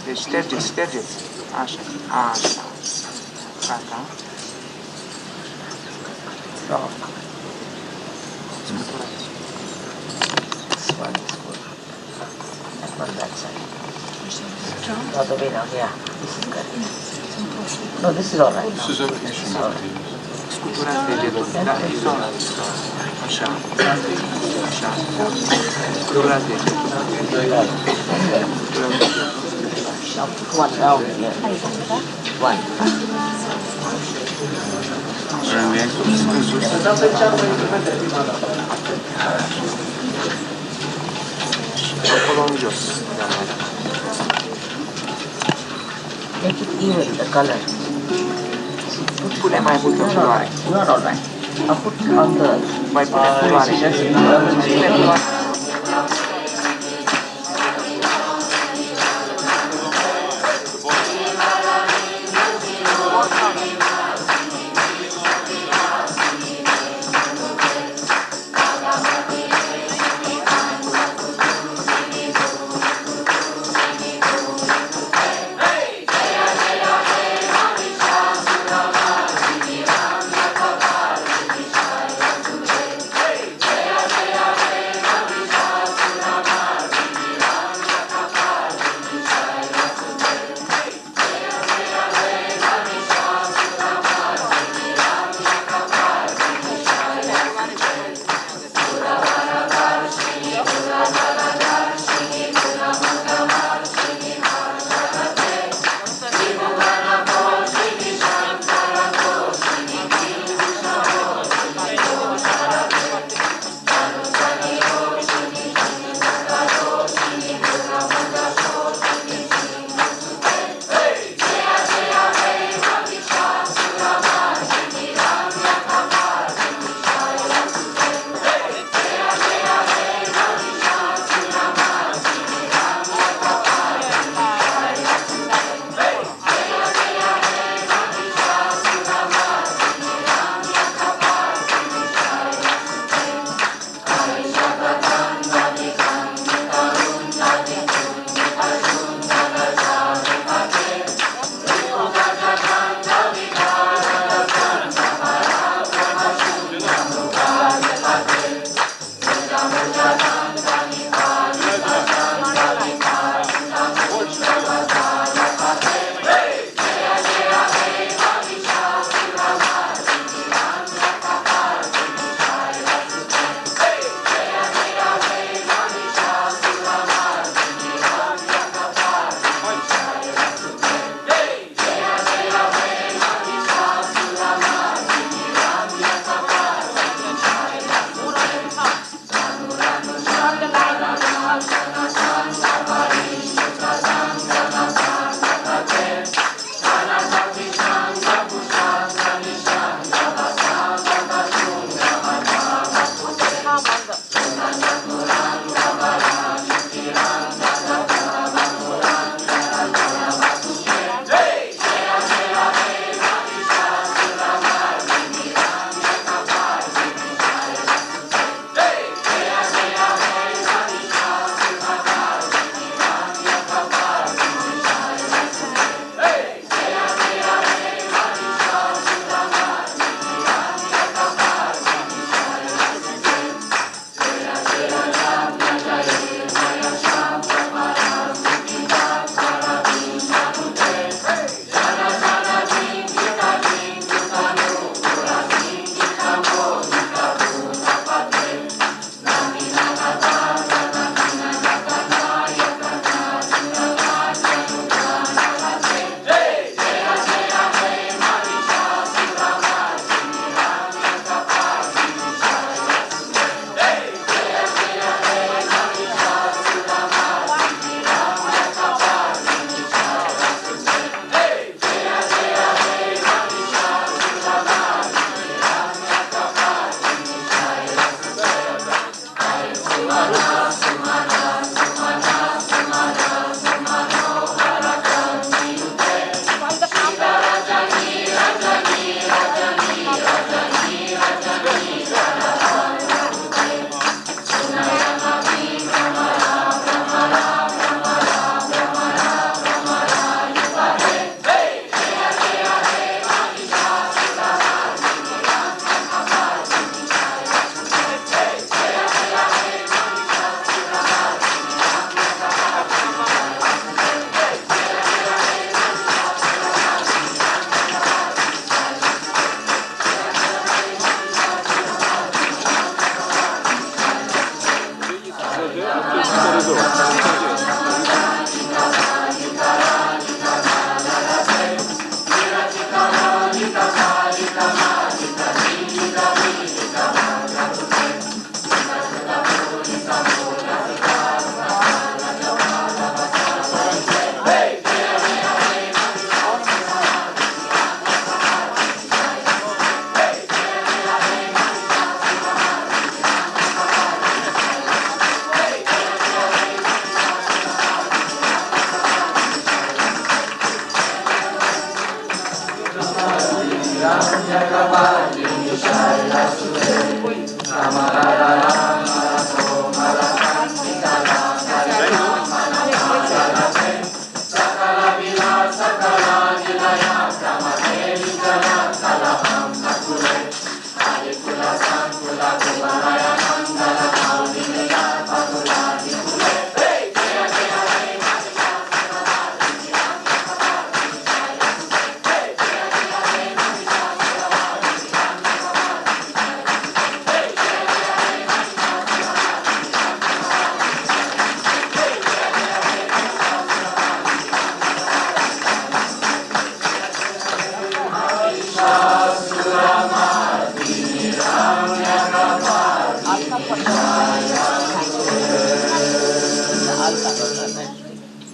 Deci ștergeți, ștergeți. Așa, așa. Gata. Scuturați. No, this is all right. This is everything. Scuturați degetul. Da, izolă. Așa. Așa. Scuturați degetul. One down here. One. Acolo în jos. Make it even, the color. Pune mai multă culoare. You are all right. I'll put on the... Mai pune culoare. Pune culoare.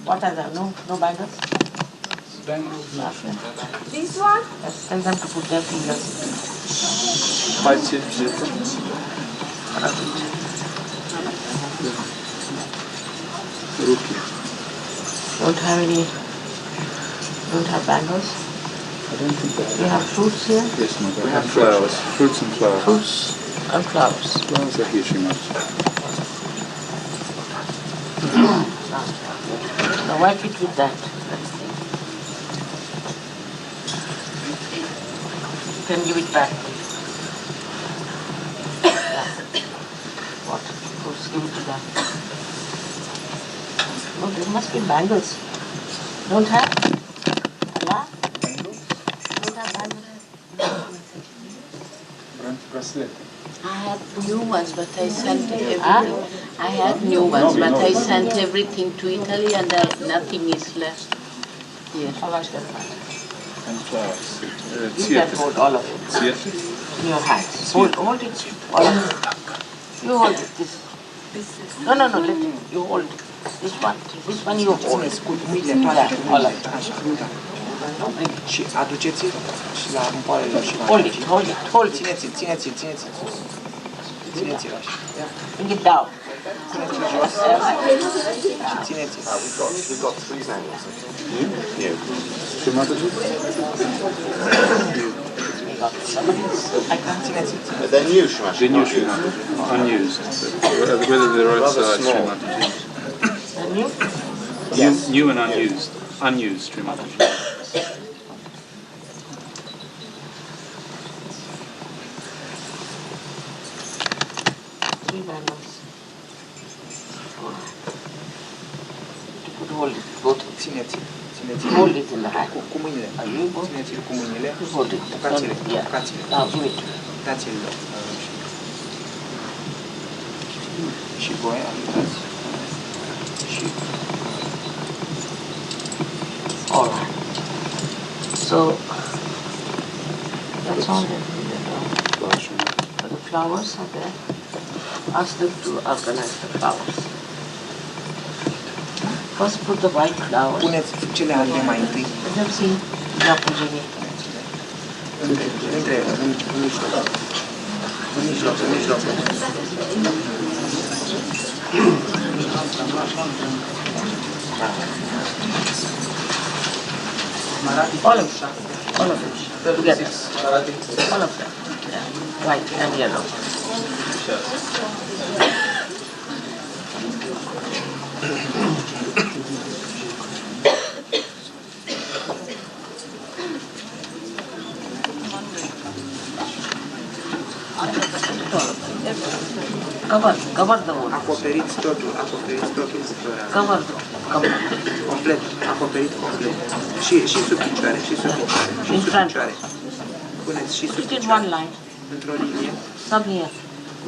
What are they? No bangles? Bangles, nothing. This one? Yes, tell them to put their fingers. Пальцы где-то. Руки. Don't have bangles? I don't think that. You have fruits here? Yes, mother. We have flowers. Fruits and flowers. Fruits and flowers. Flowers are here, Srimati. Now wipe it with that. You can give it back. What? Fruits, give it to them. No, there must be bangles. Don't have? Allah? Don't have bangles? Bracelet. I had new ones, but I sent everything. I had new ones, but I sent everything to Italy, and nothing is left here. Allah shall find. And flowers. You can hold all of it in your hands. Hold it. All of it. You hold it. This. No, let it. You hold it. This one you hold. Yeah, all of it. Și aduceți-l și la împoarele și la Hold it. Țineți-l așa. Bring it down. Puneți-l jos și țineți-l. We've got three bangles. New. Srimati? Țineți-l. But they're new, Shamash. They're new, Srimati. Unused. Whether they're right Rather size, small. Srimati. And you? New and unused. Unused, Srimati. Three bangles. You could hold it. Both. Țineți-l. Hold it in the hand. Cu mâinile. Are you able? Țineți-l cu mâinile. You hold it. Apucați-l. Yeah. Apucați-l. Now give it. Dați-l. Și voi ajutați. Și All right. So that's all that we did. The flowers are there. Ask them to organize the flowers. First put the white flowers. puneți cele albe mai întâi. Let them see. Yeah, Puja. În mijloc. În mijloc. All of them. Together. All of them. Yeah. White and yellow. Cover the wood. Acoperiți totul cu floarea. Cover. Complet, acoperit complet. Și sub picioare. In front. Puneți și sub Put it in picioare. one line. Într-o linie. Some here.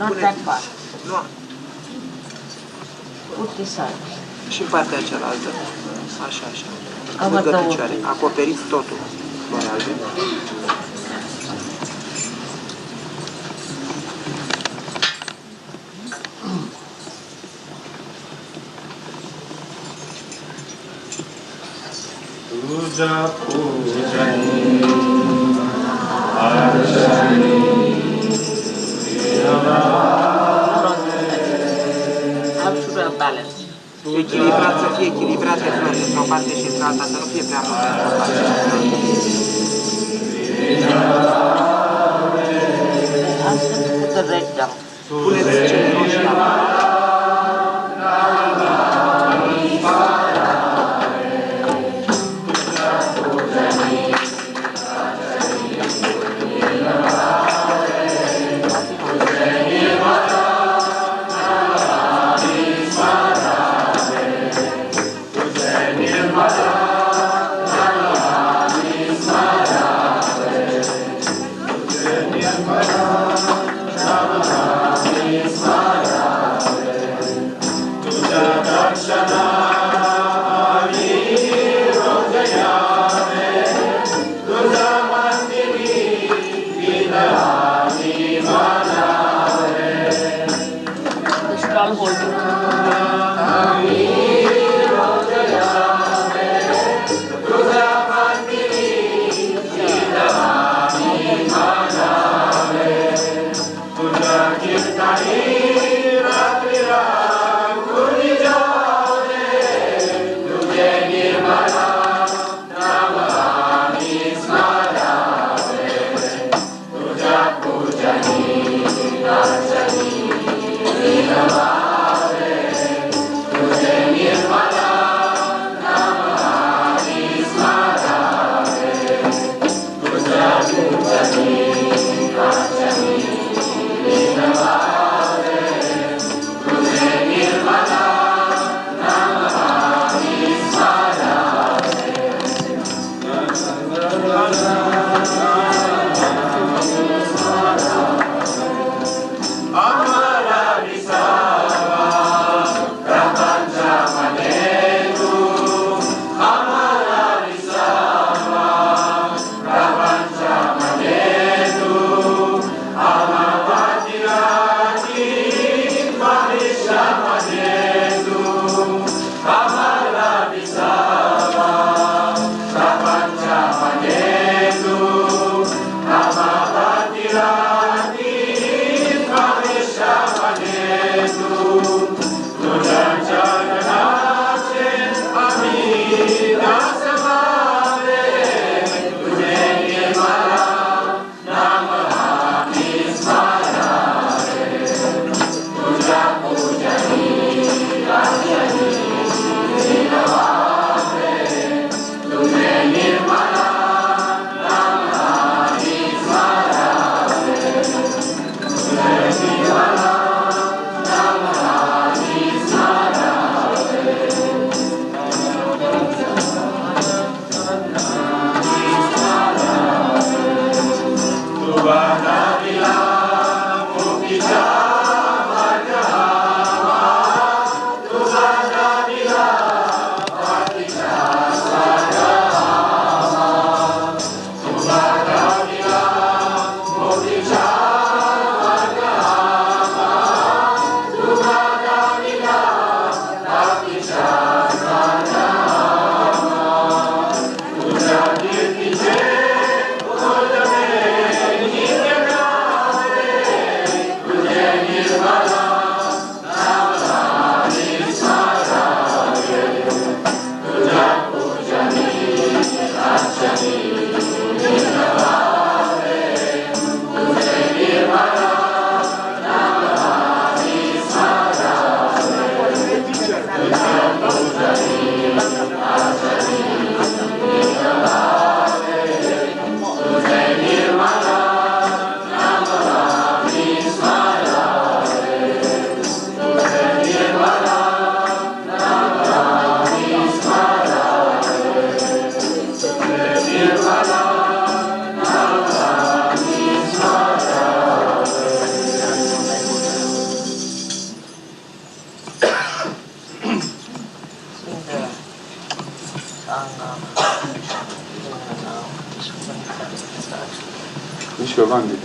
Not that far. Nu, Put this side. și în partea cealaltă. Așa. Cover Lângă the wood. picioare. Acoperiți totul. Floarea albe. Puja Pujani Arshani How should we have balance? Echilibrat, să fie echilibrate florile într-o parte și într-alta, să nu fie prea multe într-o parte și într-alta. Ask them to put the red down. Puneți cele roșii la Giovanni.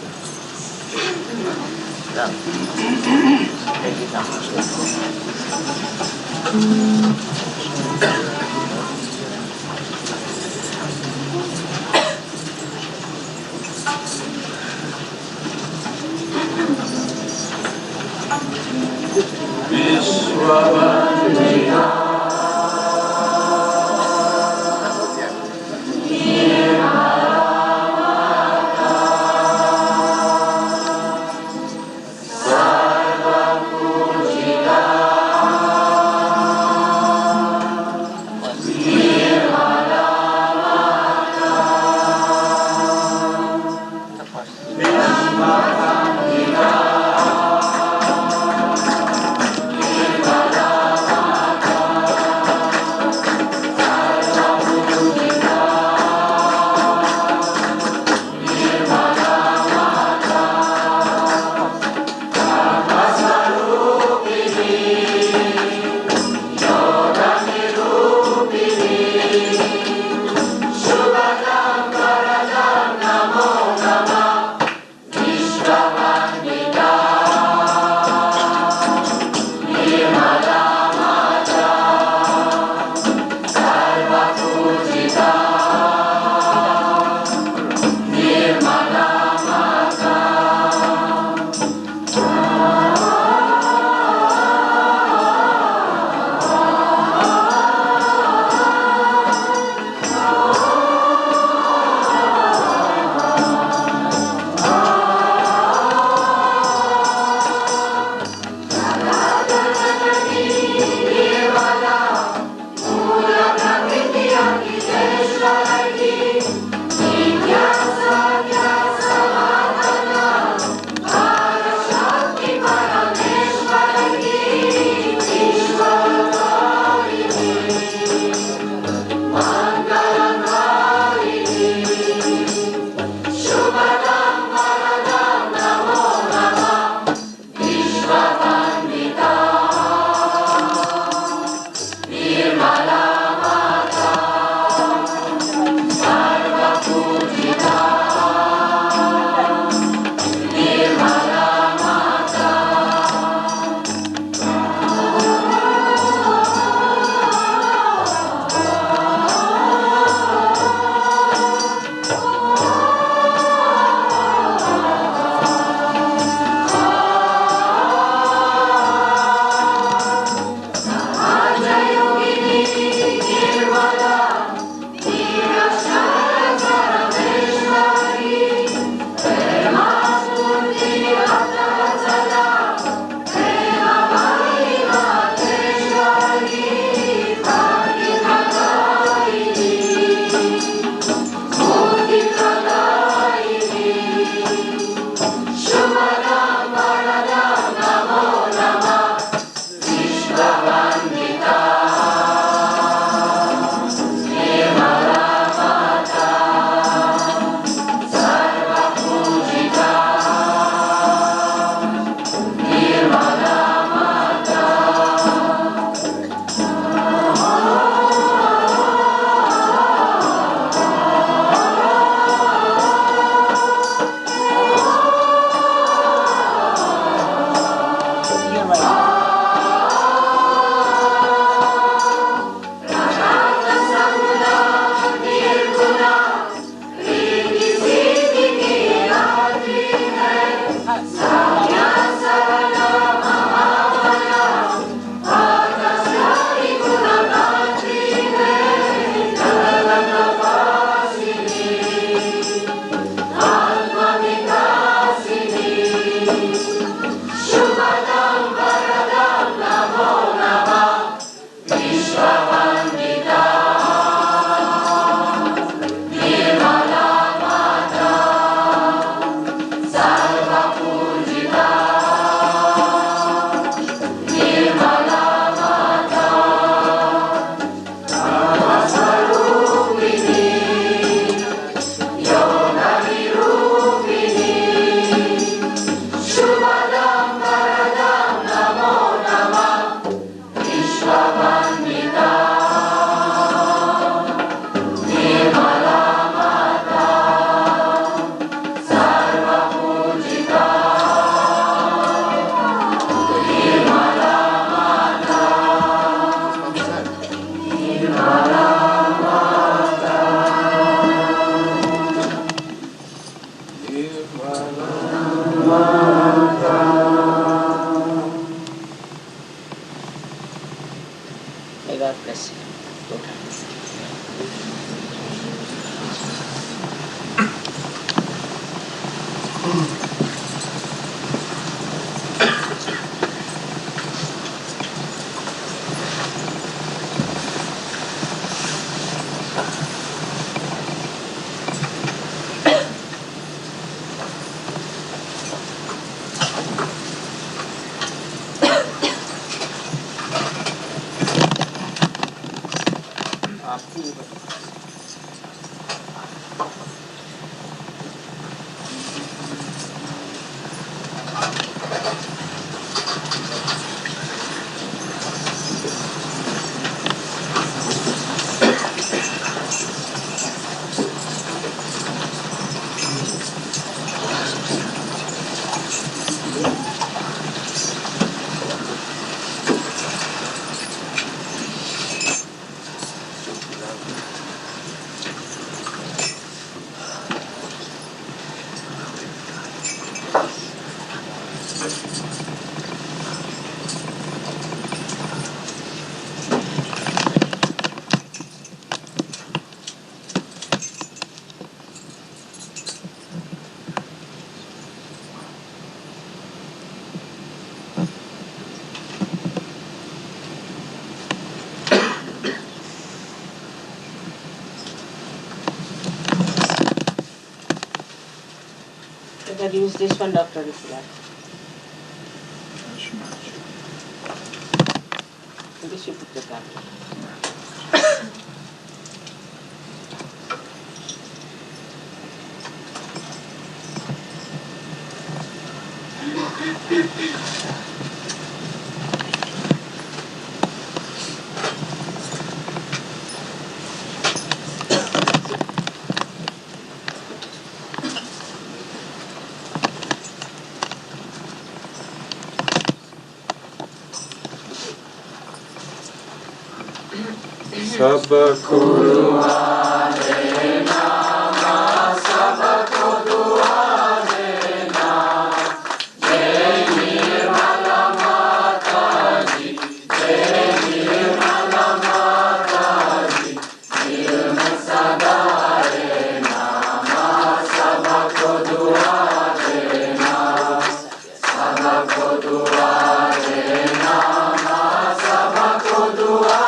use this one, Dr. Islam. This you put the tablet. Sabako dua dena, sabako dua dena, Denir malamataji, Denir malamataji, Ilme sadare nama, sabako dua dena, sabako dua dena, sabako dua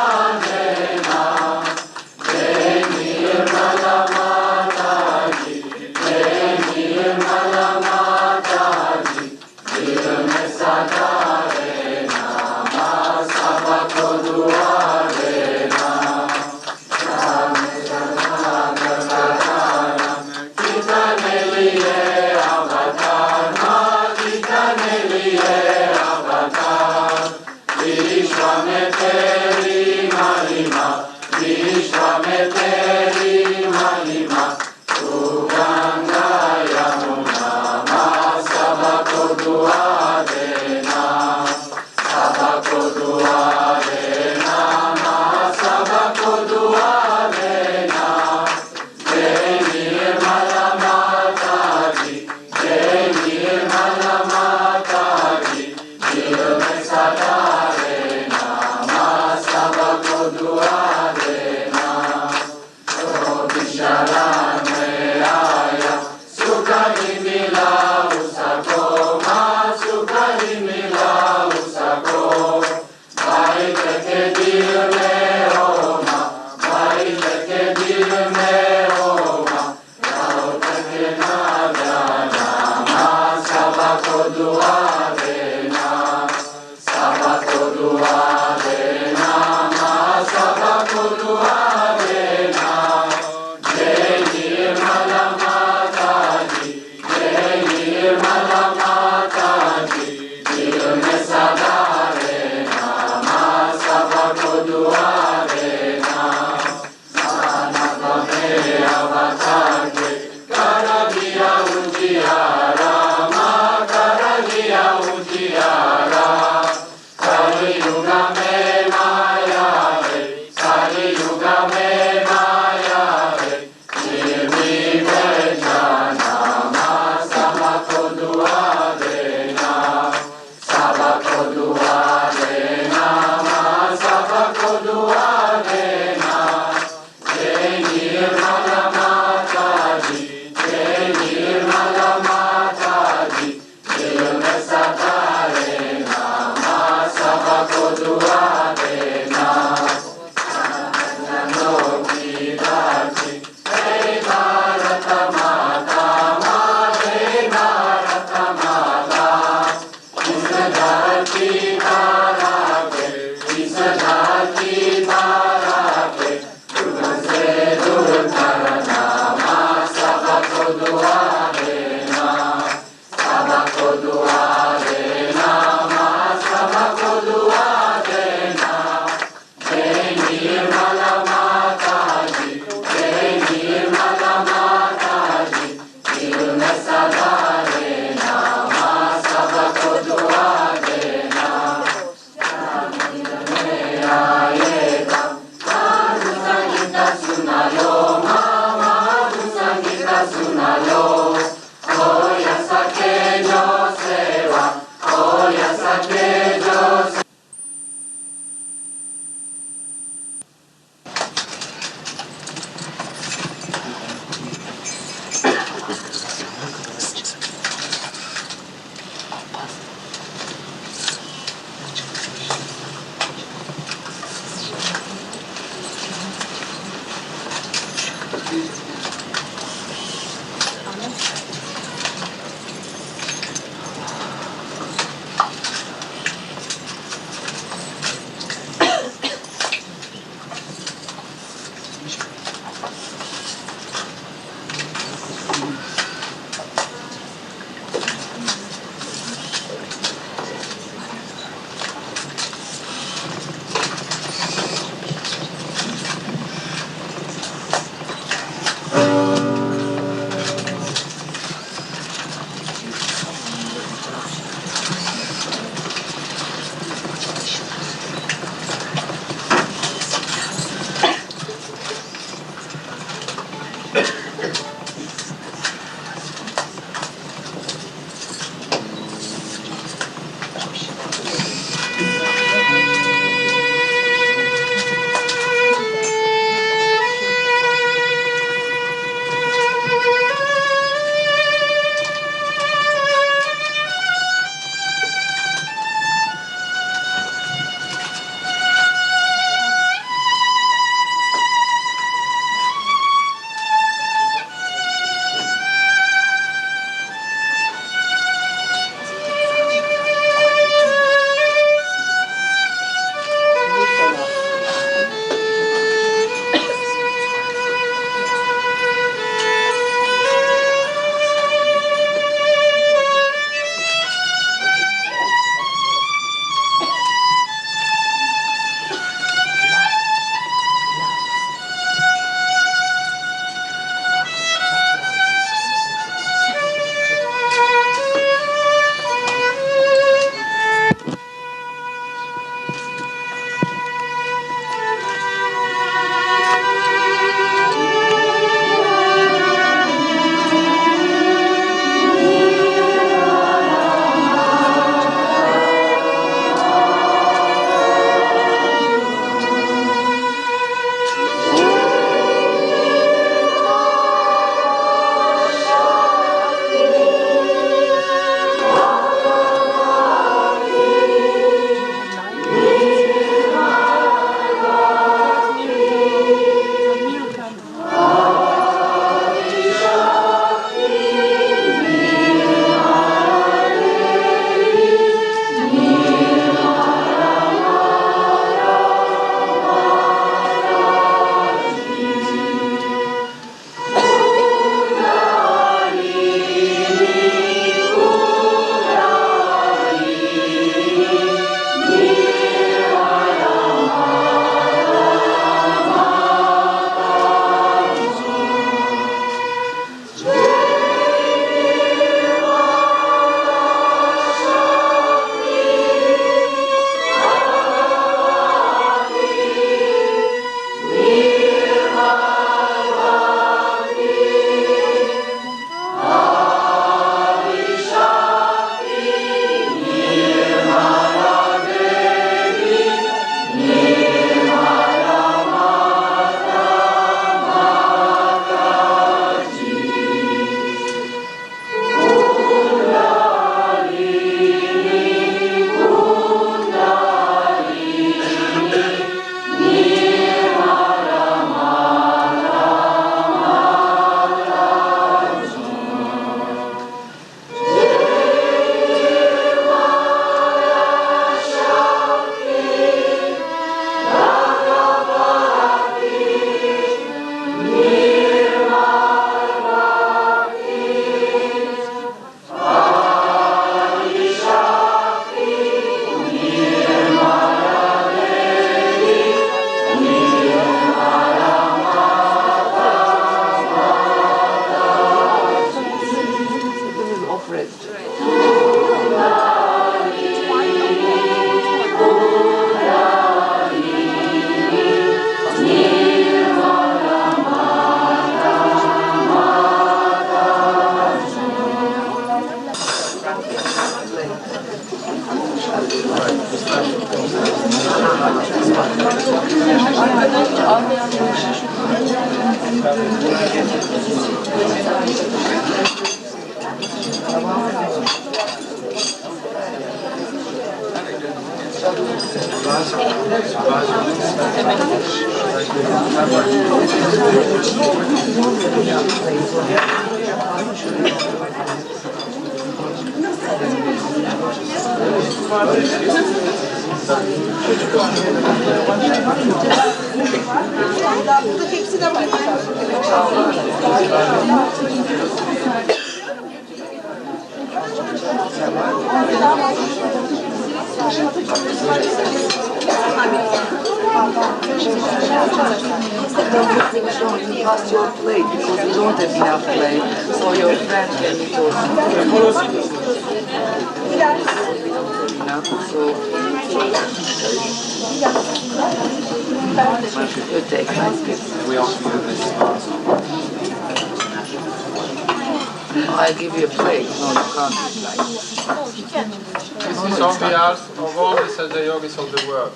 Pass your plate because we don't have enough plate, so your friend can eat also. Enough, so you take We also do this. I'll give you a plate. No, you can't. This is on behalf of all the Sahaja Yogis of the world.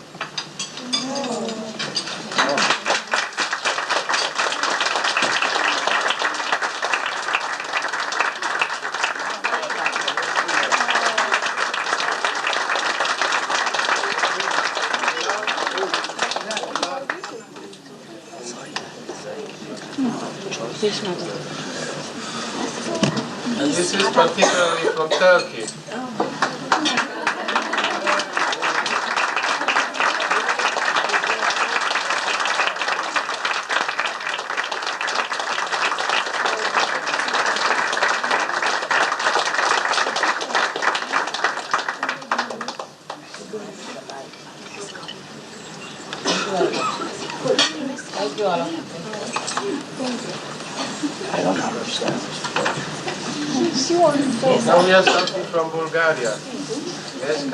And this is particularly from Turkey. Now we have something from Bulgaria. Yes,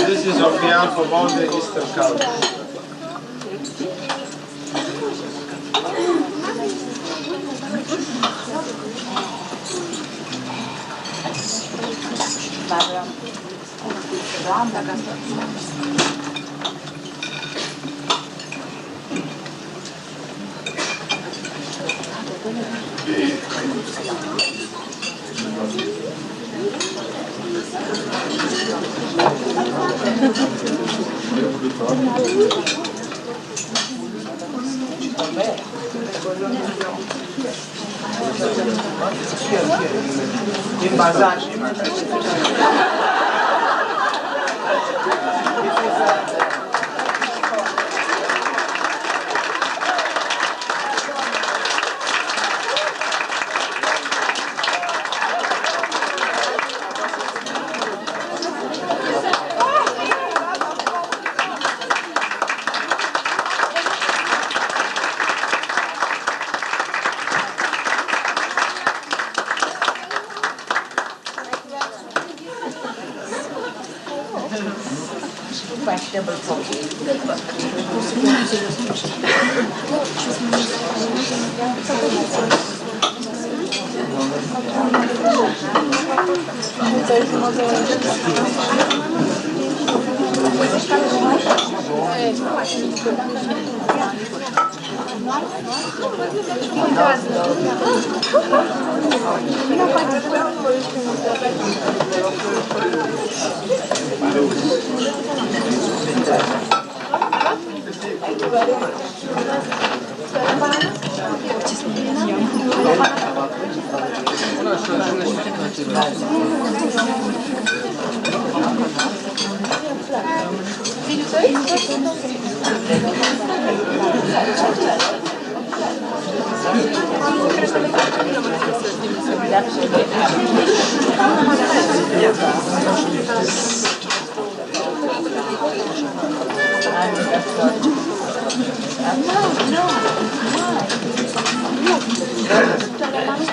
This is on behalf of all the Eastern countries. vegetable protein.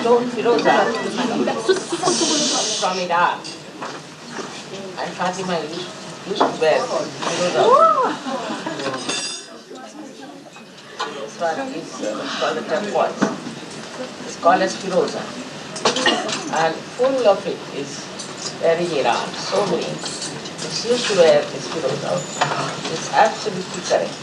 Stone Firoza from Iraq, and Fatima used to wear Firoza. This one is called the turquoise. It's called as Firoza, and full of it is wearing Iran. So many. It's used to wear this Firoza. It's absolutely correct.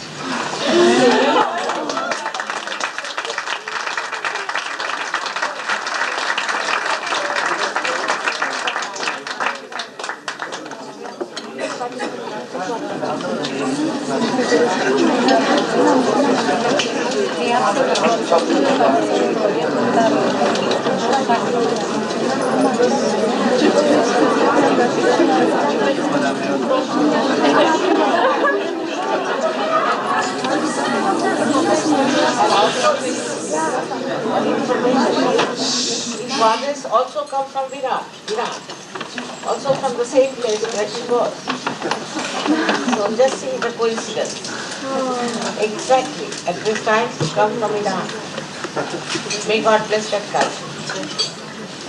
Fathers also come from Iran, also from the same place where she was. So just see the coincidence. Exactly, at this time she come from Iran. May God bless that culture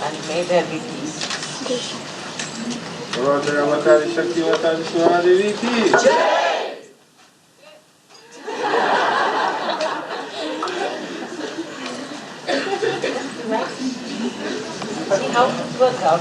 and may there be peace. See how it works out.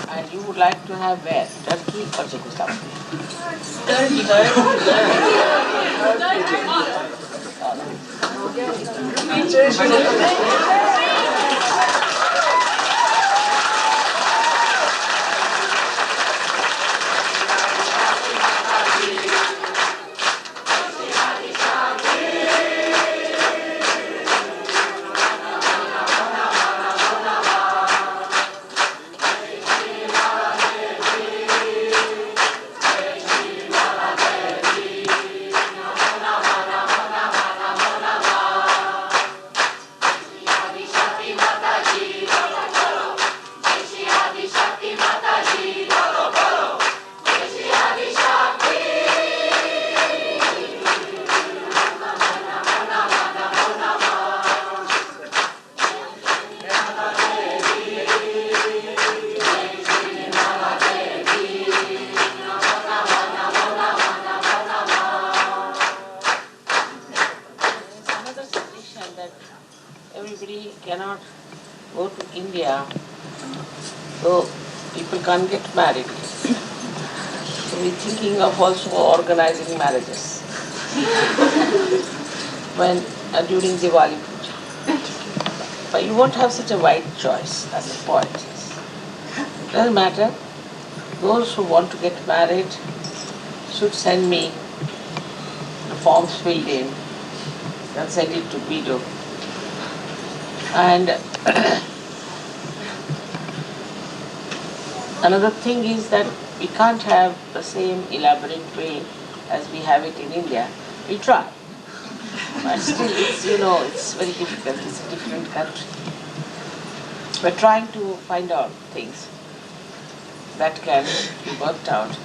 And you would like to have where? Turkey or Czechoslovakia? Everybody cannot go to India, so people can't get married. So we're thinking of also organizing marriages when during Diwali Puja. But you won't have such a wide choice as a point. It doesn't matter. Those who want to get married should send me the forms filled in and send it to Bido. And another thing is that we can't have the same elaborate way as we have it in India. We try. But still it's, it's very difficult. It's a different country. We're trying to find out things that can be worked out.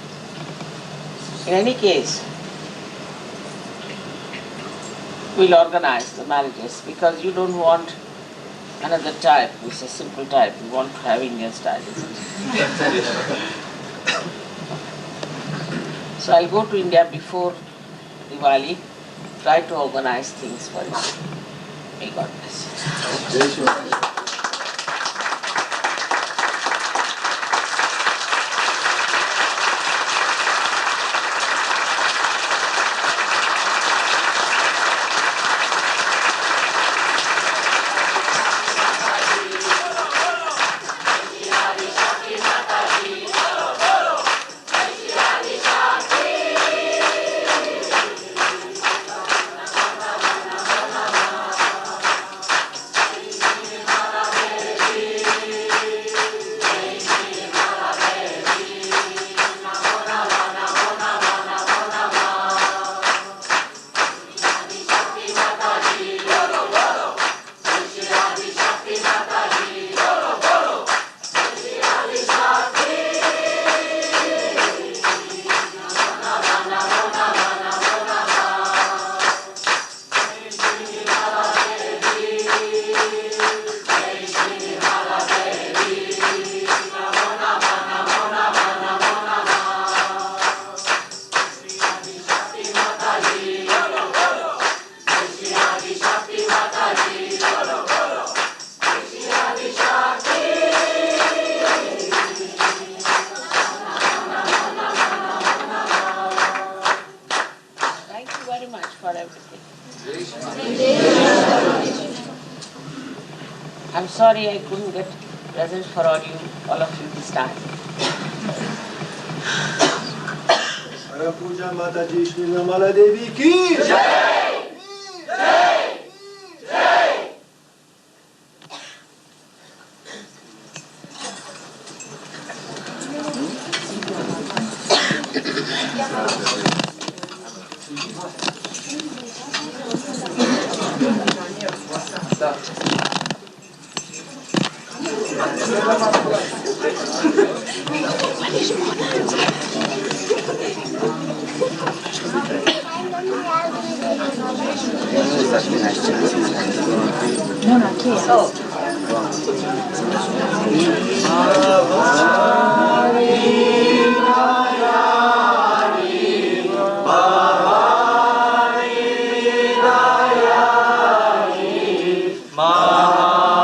In any case, we'll organize the marriages because you don't want another type, which is a simple type. You want to have Indian style, isn't it? So I'll go to India before Diwali, try to organize things for you. May God bless you. I'm sorry I couldn't get presents for all of you this time. Puja Mata Ji Shri Namala Devi ki Jai! Jai! Jai! Mahani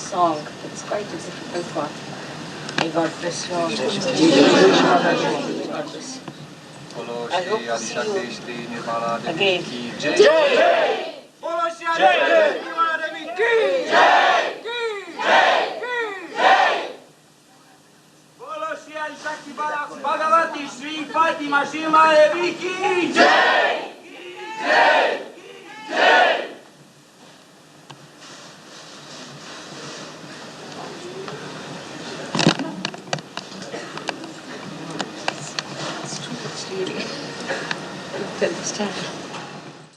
song. It's quite a difficult one. I got this wrong. I got this. I hope to see you again. Bhagavati Sri Fatima Shima Devi ki jai! It's too much reading. I don't understand.